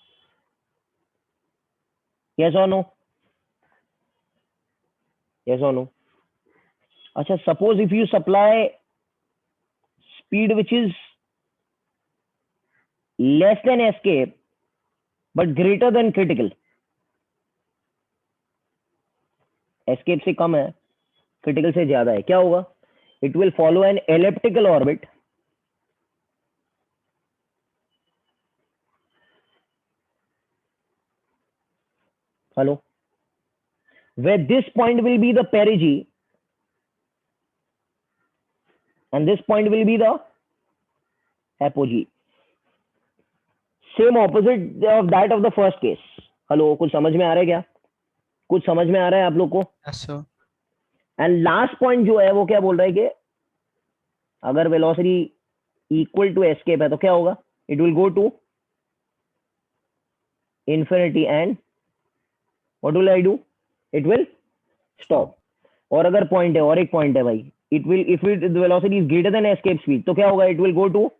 S1: यस और नो? यस और नो? अच्छा, suppose if you supply speed which is less than escape but greater than critical. Escape से कम है, critical से ज्यादा है. क्या होगा? It will follow an elliptical orbit hello, where this point will be the perigee and this point will be the apogee. Same opposite of that of the first case. hello, कुछ समझ में आ रहा है क्या? कुछ समझ में आ रहा है आप लोग को?
S3: Yes, sir.
S1: And last point जो है वो क्या बोल रहा है कि अगर वेलोसिटी इक्वल टू एस्केप है तो क्या होगा? It will go to infinity and what will I do? It will stop. और अगर पॉइंट है, और एक पॉइंट है भाई, it will if it the velocity is greater than escape speed तो क्या होगा? It will go to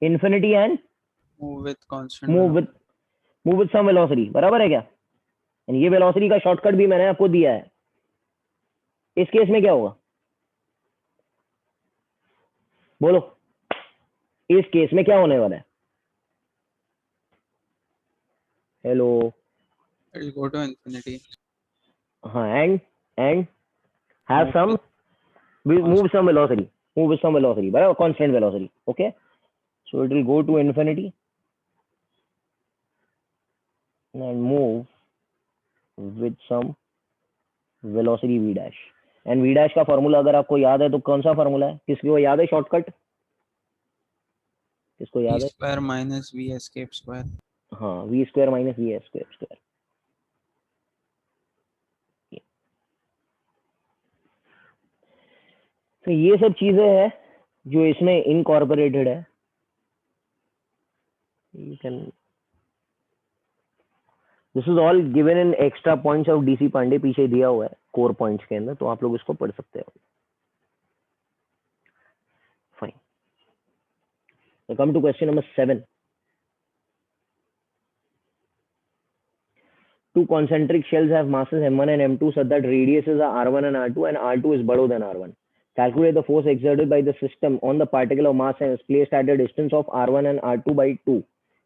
S1: infinity and
S3: Move with constant
S1: move with some velocity. बराबर है क्या? And ये वेलोसिटी का शॉर्टकट भी मैंने आपको दिया है. इस केस में क्या होगा? बोलो, इस केस में क्या होने वाला है? Hello.
S3: It will go to infinity.
S1: हाँ, and have some move some velocity, move with some velocity, बराबर, constant velocity. Okay, so it will go to infinity and move with some velocity v dash. and v dash का formula अगर आपको याद है तो कौन सा फॉर्मूला है? किसको याद है शॉर्टकट? किसको
S3: V
S1: याद है?
S3: square minus V escape square.
S1: हाँ, v square minus v square. तो ये सब चीजें हैं जो इसमें इनकॉर्पोरेटेड है. You can, this is all given in extra points of DC Pandey, पीछे दिया हुआ है कोर पॉइंट्स के अंदर, तो आप लोग इसको पढ़ सकते हो. Fine. Come to question number 7. Two concentric shells have masses m1 and m2 such that radiuses are r1 and r2 and r2 is bigger than r1. Calculate the force exerted by the system on the particle of mass and is placed at a distance of r1 and r2 by 2.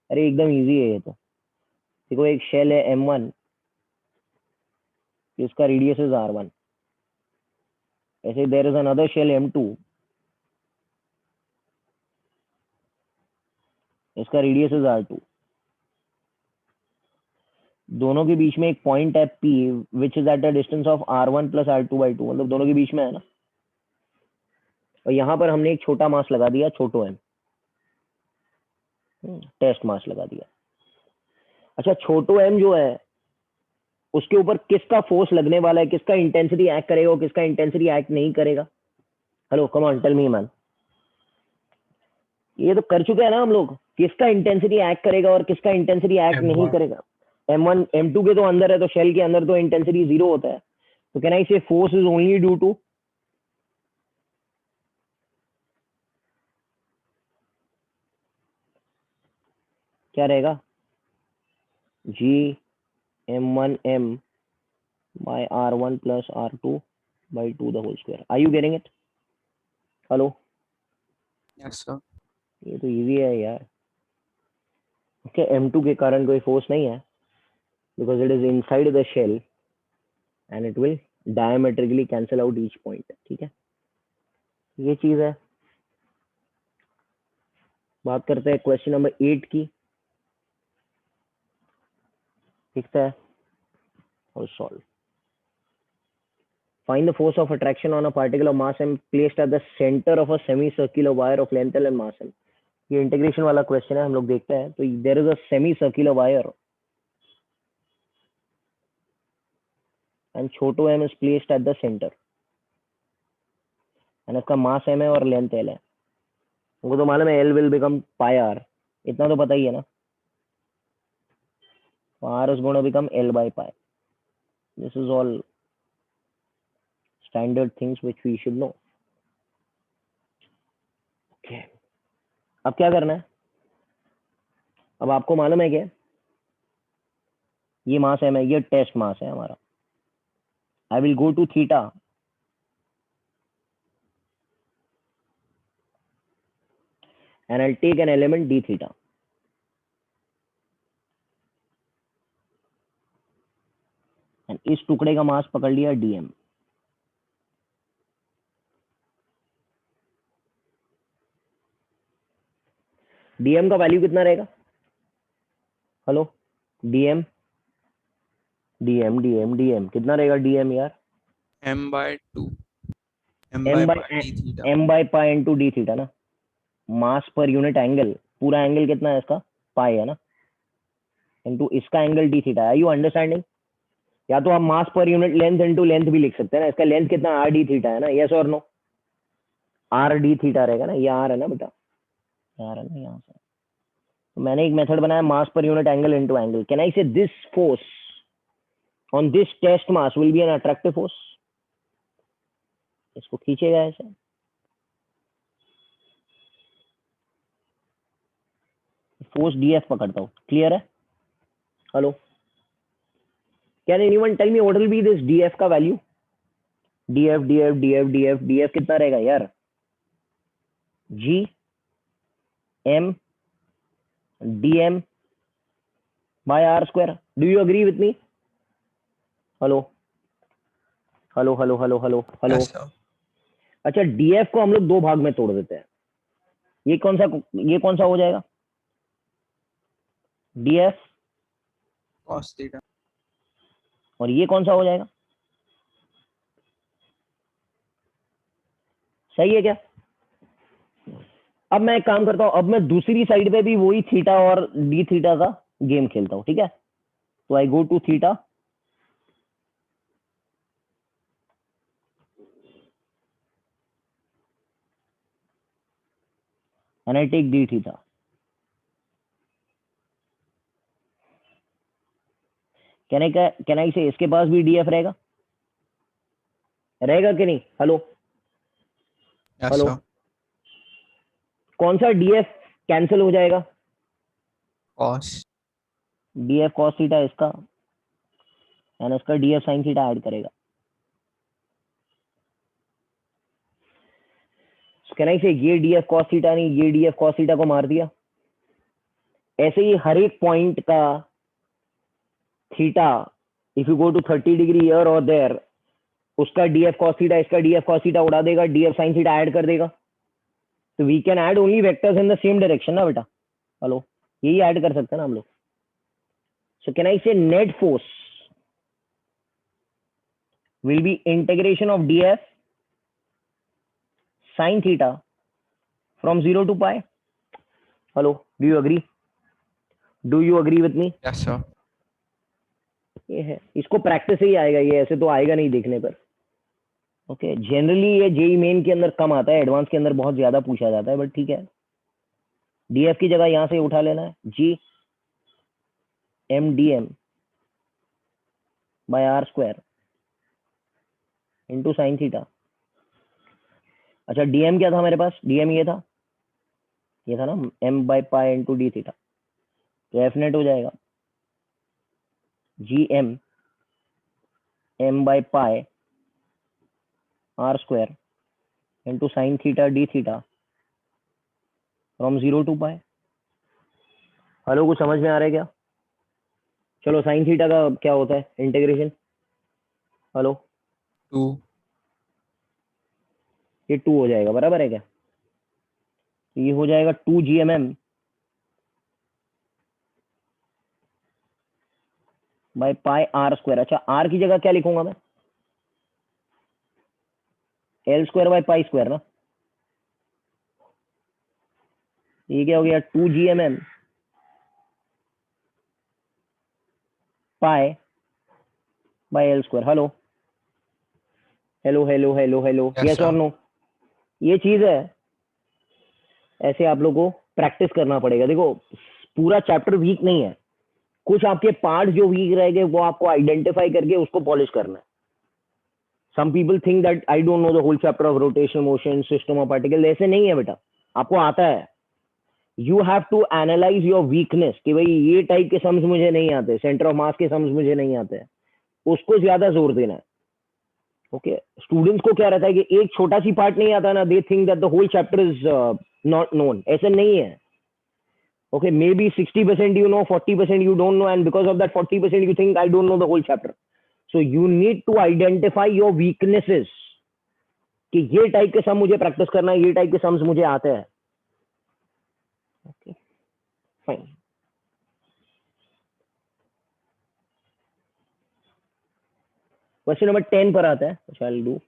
S1: अरे एकदम easy है ये तो. देखो, एक shell है m1, इसका radius is r1. ऐसे there is another shell m2, इसका रेडियस इज r2. दोनों के बीच में एक पॉइंट है P which is at a distance of r1 plus r2 by 2, मतलब दोनों के बीच में है ना. और यहाँ पर हमने एक छोटा मास लगा दिया, छोटो m, टेस्ट मास लगा दिया. अच्छा, छोटो m जो है उसके ऊपर किसका फोर्स लगने वाला है, किसका इंटेंसिटी एक्ट करेगा और किसका इंटेंसिटी एक्ट नहीं करेगा? Hello, come on, tell me man. ये तो कर चुके हैं ना हम लोग. किसका इंटेंसिटी एक्ट करेगा और किसका इंटेंसिटी एक्ट नहीं
S2: M1.
S1: करेगा? m1 m2 के तो अंदर है, तो शेल के अंदर तो इंटेंसिटी 0 होता है. तो can I say force is only due to, क्या रहेगा? g m1 m by r1 plus r2 by 2 the whole square. Are you getting it? Hello.
S3: Yes, sir.
S1: ये तो इजी है यार. ओके, m2 के कारण कोई फोर्स नहीं है because it is inside the shell and it will diametrically cancel out each point. ठीक है, ये चीज है. बात करते हैं क्वेश्चन नंबर 8 की. ठीक है, और solve. Find the force of attraction on a particle of mass m placed at the center of a semicircular wire of length L and mass m. ये इंटीग्रेशन वाला क्वेश्चन है, हम लोग देखते हैं. तो there is a semi circular wire and छोटो m is placed at the centre and इसका मास m है और लेंथ l है. उनको तो मालूम है l will become pi r, इतना तो पता ही है ना. r is going to become l by pi. This is all standard things which we should know. Okay. अब क्या करना है? अब आपको मालूम है क्या, ये मास है, ये टेस्ट मास है हमारा. I will go to theta and I'll take an element d theta. And इस टुकड़े का मास पकड़ लिया dm. dm का वैल्यू कितना रहेगा? हेलो, dm कितना रहेगा dm यार?
S3: m/2
S1: m
S3: m
S1: by
S3: by d theta.
S1: m by pi into d theta ना. मास पर यूनिट एंगल, पूरा एंगल कितना है इसका? पाई है ना, इनटू इसका angle d theta. Are you understanding? या तो आप मास पर यूनिट लेंथ इनटू लेंथ भी लिख सकते हैं ना. इसका लेंथ कितना r d थीटा है ना. यस और नो? r d थीटा रहेगा ना. ये r है ना बेटा, r है ना यहाँ से. तो मैंने एक मेथड बनाया, मास पर unit angle into angle. Can I say this force on this test mass will be an attractive force? इसको खींचेगा ऐसे, फोर्स df पकड़ता हूँ. क्लियर है? Hello, can anyone tell me what will be this df का value? df कितना रहेगा यार? g m dm by r square. Do you agree with me? Hello hello.
S3: Yes, sir.
S1: अच्छा, df को हम लोग दो भाग में तोड़ देते हैं. ये कौन सा हो जाएगा? df.
S3: Cos theta.
S1: और ये कौन सा हो जाएगा? सही है क्या? अब मैं एक काम करता हूं, अब मैं दूसरी साइड पे भी वही थीटा और डी थीटा का गेम खेलता हूं. ठीक है, तो I go to theta and I take d theta. Can I say इसके पास भी df रहेगा कि नहीं? Hello
S3: Yes,
S1: hello,
S3: sir.
S1: कौन सा df कैंसिल हो जाएगा?
S3: Cos.
S1: df cos थीटा इसका एंड इसका df sin थीटा ऐड करेगा. कैन आई से ये df cos थीटा नहीं, ये df cos थीटा को मार दिया. ऐसे ही हर एक पॉइंट का theta, if you go to 30 degree here और देयर, उसका df cos थीटा इसका df cos थीटा उड़ा देगा, df sin थीटा ऐड कर देगा. तो we can add only vectors in the same direction ना बेटा. हेलो, यही ऐड कर सकते हैं ना हम लोग. सो कैन आई से net force will be integration of df sin theta from 0 to pi. Hello, do you agree with me?
S3: Yes, sir.
S1: ये है, इसको प्रैक्टिस से ही आएगा, ये ऐसे तो आएगा नहीं देखने पर. ओके, जनरली ये जेई मेन के अंदर कम आता है, एडवांस के अंदर बहुत ज्यादा पूछा जाता है, बट ठीक है. डीएफ की जगह यहां से उठा लेना है, G M D M by R square into sine theta. अच्छा, डीएम क्या था मेरे पास? डीएम ये था ना, M by pi into D theta. तो एफ नेट हो जाएगा G M by pi R square into sine theta D theta from 0 to pi. Hello, कुछ समझ में आ रहा है क्या? चलो, साइन थीटा का क्या होता है इंटीग्रेशन? हेलो,
S3: 2.
S1: ये 2 हो जाएगा, बराबर है क्या? ये हो जाएगा 2 GMM by pi R square. अच्छा, आर की जगह क्या लिखूंगा मैं? L square by pi square ना, ये क्या हो गया 2 GMM pi by L square. Hello hello hello hello hello,
S3: Yes,
S1: yes
S3: sir.
S1: और नो, ये चीज है। ऐसे आप लोगों को प्रैक्टिस करना पड़ेगा। देखो पूरा चैप्टर वीक नहीं है, कुछ आपके पार्ट जो वीक रह गए वो आपको आइडेंटिफाई करके उसको पॉलिश करना है। Some people think that I don't know the whole chapter of rotational motion, system of particle. ऐसे नहीं है बेटा, आपको आता है। You have to analyse your weakness कि भाई ये टाइप के सम्स मुझे नहीं आते, सेंटर ऑफ मास के सम्स मुझे नहीं आते, उसको ज्यादा जोर देना है। ओके, स्टूडेंट्स को क्या रहता है कि एक छोटा सी पार्ट नहीं आता ना, they think that the whole chapter is not known. ऐसे नहीं है। Okay, maybe 60% you know, 40% you don't know, and because of that 40% you think I don't know the whole chapter. So you need to identify your weaknesses कि ये type के सम मुझे practice करना है, ये टाइप के सम्स मुझे आते हैं। Okay fine. क्वेश्चन नंबर 10 पर आता है, which I'll do.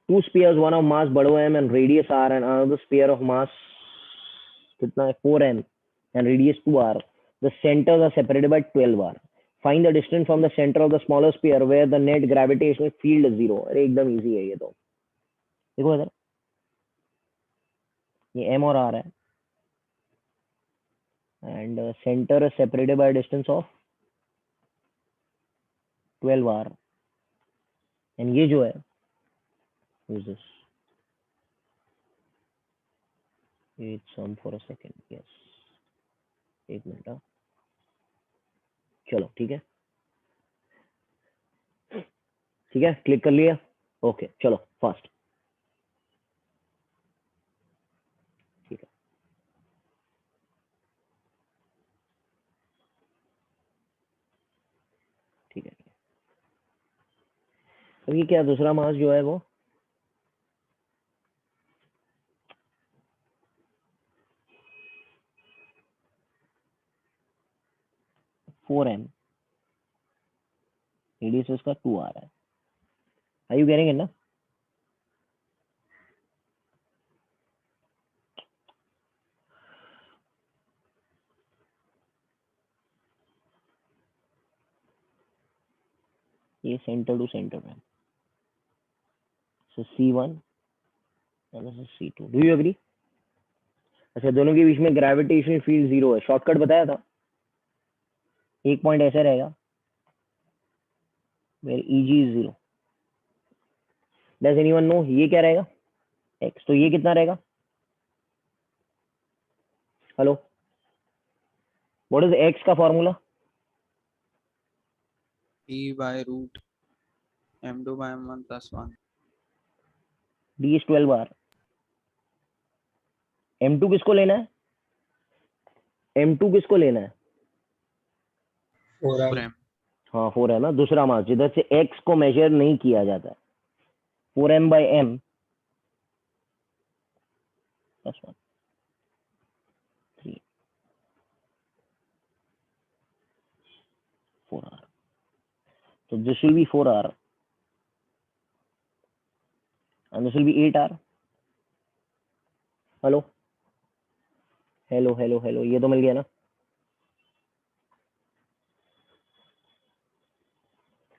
S1: Two spheres, one of mass बड़ो m and radius r, and another sphere of mass कितना है 4m and radius 2r. The centers are separated by 12r. Find the distance from the center of the smaller sphere where the net gravitational field is 0. अरे एकदम easy है ये तो। देखो इधर, ये m और r है and center is separated by a distance of 12r, and ये जो है is this, wait some for a second, yes, एक मिनट। हाँ चलो ठीक है, ठीक है क्लिक कर लिया। ओके चलो फास्ट, ठीक है ठीक है। अभी क्या दूसरा मास जो है वो फोर एम, रेडियस उसका 2r है। आर यू गेटिंग इट ना? ये सेंटर टू सेंटर है, so C1 and this is C2. Do you agree? अच्छा, दोनों के बीच में ग्रेविटेशनल फील्ड 0 है। शॉर्टकट बताया था, एक पॉइंट ऐसा रहेगा where EG is 0. Does anyone know ये क्या रहेगा? X, तो ये कितना रहेगा? हेलो, व्हाट इज X का formula?
S3: P by root m2 by m1 plus 1.
S1: D is 12r. M2 किसको लेना है? M2 किसको लेना है?
S2: 4m.
S3: 4m.
S1: हाँ 4 है ना, दूसरा मास जिधर से X को मेजर नहीं किया जाता है। 4m by m plus 1, 3, 4r. So this will be 4r and this will be 8r. Hello hello hello hello, ये तो मिल गया ना?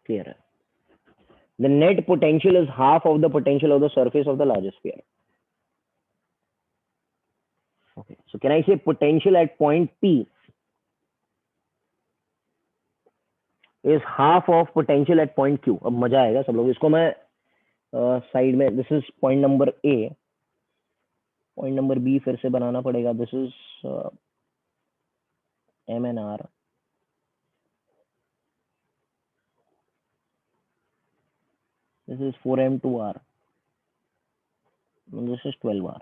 S1: क्लियर है। The net potential is half of the potential of the surface of the largest sphere. Okay, so can I say potential at point P is half of potential at point Q? अब मजा आएगा सब लोग। इसको मैं side में, this is point number A, point number B फिर से बनाना पड़ेगा। This is M and R, this is 4m 2r, this is 12r.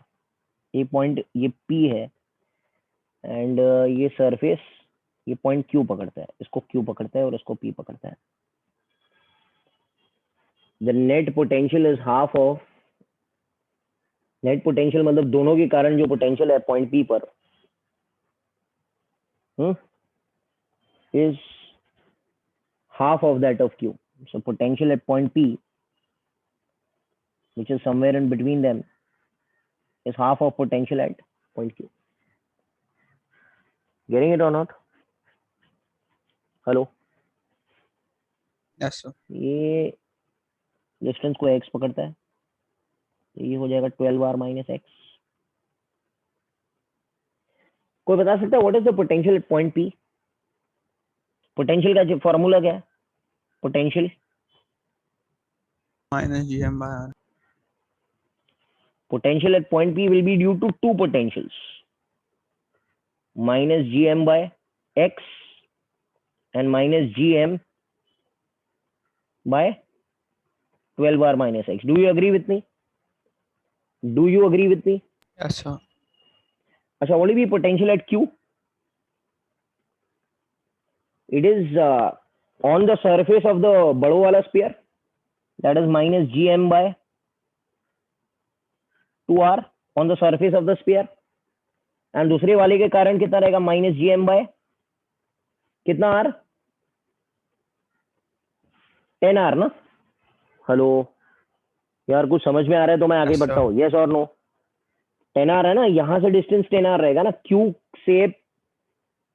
S1: ये पॉइंट, ये P है एंड ये सरफेस, ये पॉइंट Q पकड़ता है, इसको Q पकड़ता है और इसको P पकड़ता है। The net potential is half of net potential मतलब दोनों के कारण जो पोटेंशियल है पॉइंट पी पर is half of that of Q. So potential at point P, which is somewhere in between them, is half of potential at point Q. Getting it or not? Hello?
S3: Yes, sir.
S1: ये distance को x पकड़ता है, तो ये हो जाएगा 12r minus x. कोई बता सकता है what is the potential at point P? Potential का फॉर्मूला क्या है? Potential
S3: Minus GM by R.
S1: potential at point P will be due to two potentials, minus gm by x and minus gm by 12r minus x. Do you agree with me? Do you agree with me?
S3: Yes, sir.
S1: Asha, what will be potential at Q? It is on the surface of the bado wala sphere, that is minus gm by 2r on the surface of the sphere, and दूसरे वाले के कारण कितना रहेगा? Minus G M bye कितना are? 10 are ना? Hello यार, कुछ समझ में आ रहा है तो मैं आगे
S3: Yes,
S1: बढ़ता
S3: sir.
S1: हूँ. यस और नो? 10 आर है ना, यहाँ से डिस्टेंस 10 आर रहेगा ना. क्यू से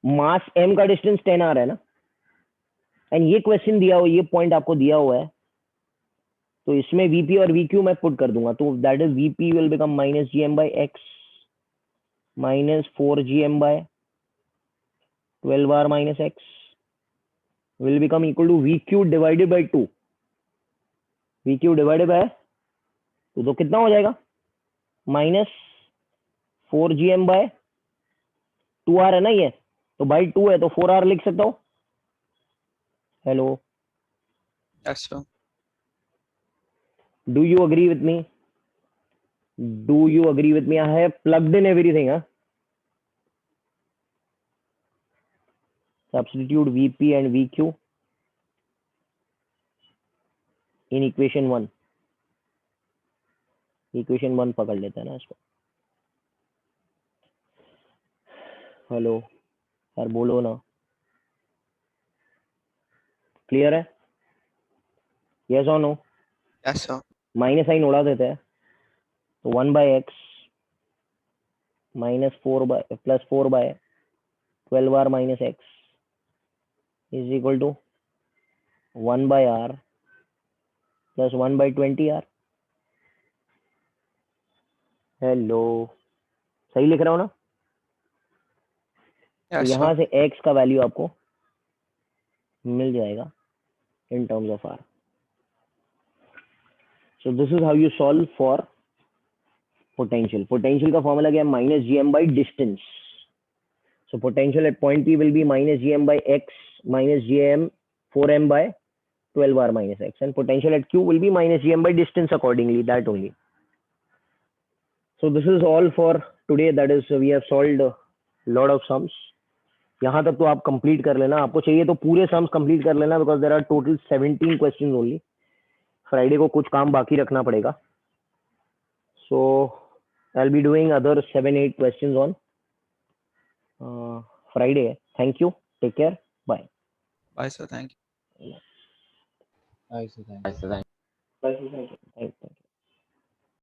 S1: मास एम का डिस्टेंस 10 आर है ना. एंड ये क्वेश्चन दिया हुआ, ये पॉइंट आपको दिया हुआ है, तो इसमें वीपी और वीक्यू मैं पुट कर दूंगा. तो that is VP will become minus G M by X minus 4gm by 12r minus x will become equal to vq divided by 2. vq divided by तो कितना हो जाएगा? माइनस 4gm by 2r है ना ये, तो बाई 2 है तो 4r लिख सकता हूँ. Hello,
S3: Yes, sir.
S1: do you agree with me? Do you agree with me? I have plugged in everything. Substitute Vp and Vq in equation 1. Equation 1 पकड़ लेते हैं ना इसको. हेलो यार, बोलो ना. क्लियर है? यस और no?
S3: Yes, sir.
S1: Minus sine उड़ा देते हैं, तो 1 by X minus 4 by plus 4 by 12r minus X is equal to 1 by R plus 1 by 20r. Hello, सही लिख रहा हूँ ना? तो
S3: Yes,
S1: यहाँ
S3: sir.
S1: से x का वैल्यू आपको मिल जाएगा in terms of r. So this is how you solve for potential. Potential का फॉर्मूला क्या है? Minus G M by distance. So potential at point P will be minus gm by x minus gm 4m by 12r minus x, and potential at Q will be minus gm by distance accordingly, that only. So this is all for today. That is, we have solved a lot of sums. यहाँ तक तो आप complete कर लेना. आपको चाहिए तो पूरे सम्स कंप्लीट कर लेना, because there are total 17 questions only. Friday को कुछ काम बाकी रखना पड़ेगा. So I will be doing other 7-8 questions on Friday. Thank you. Take care. Bye.
S3: Bye, sir. Thank you.
S2: I see that.
S4: Yes, sir.
S1: Bye. Thank you. Thank you.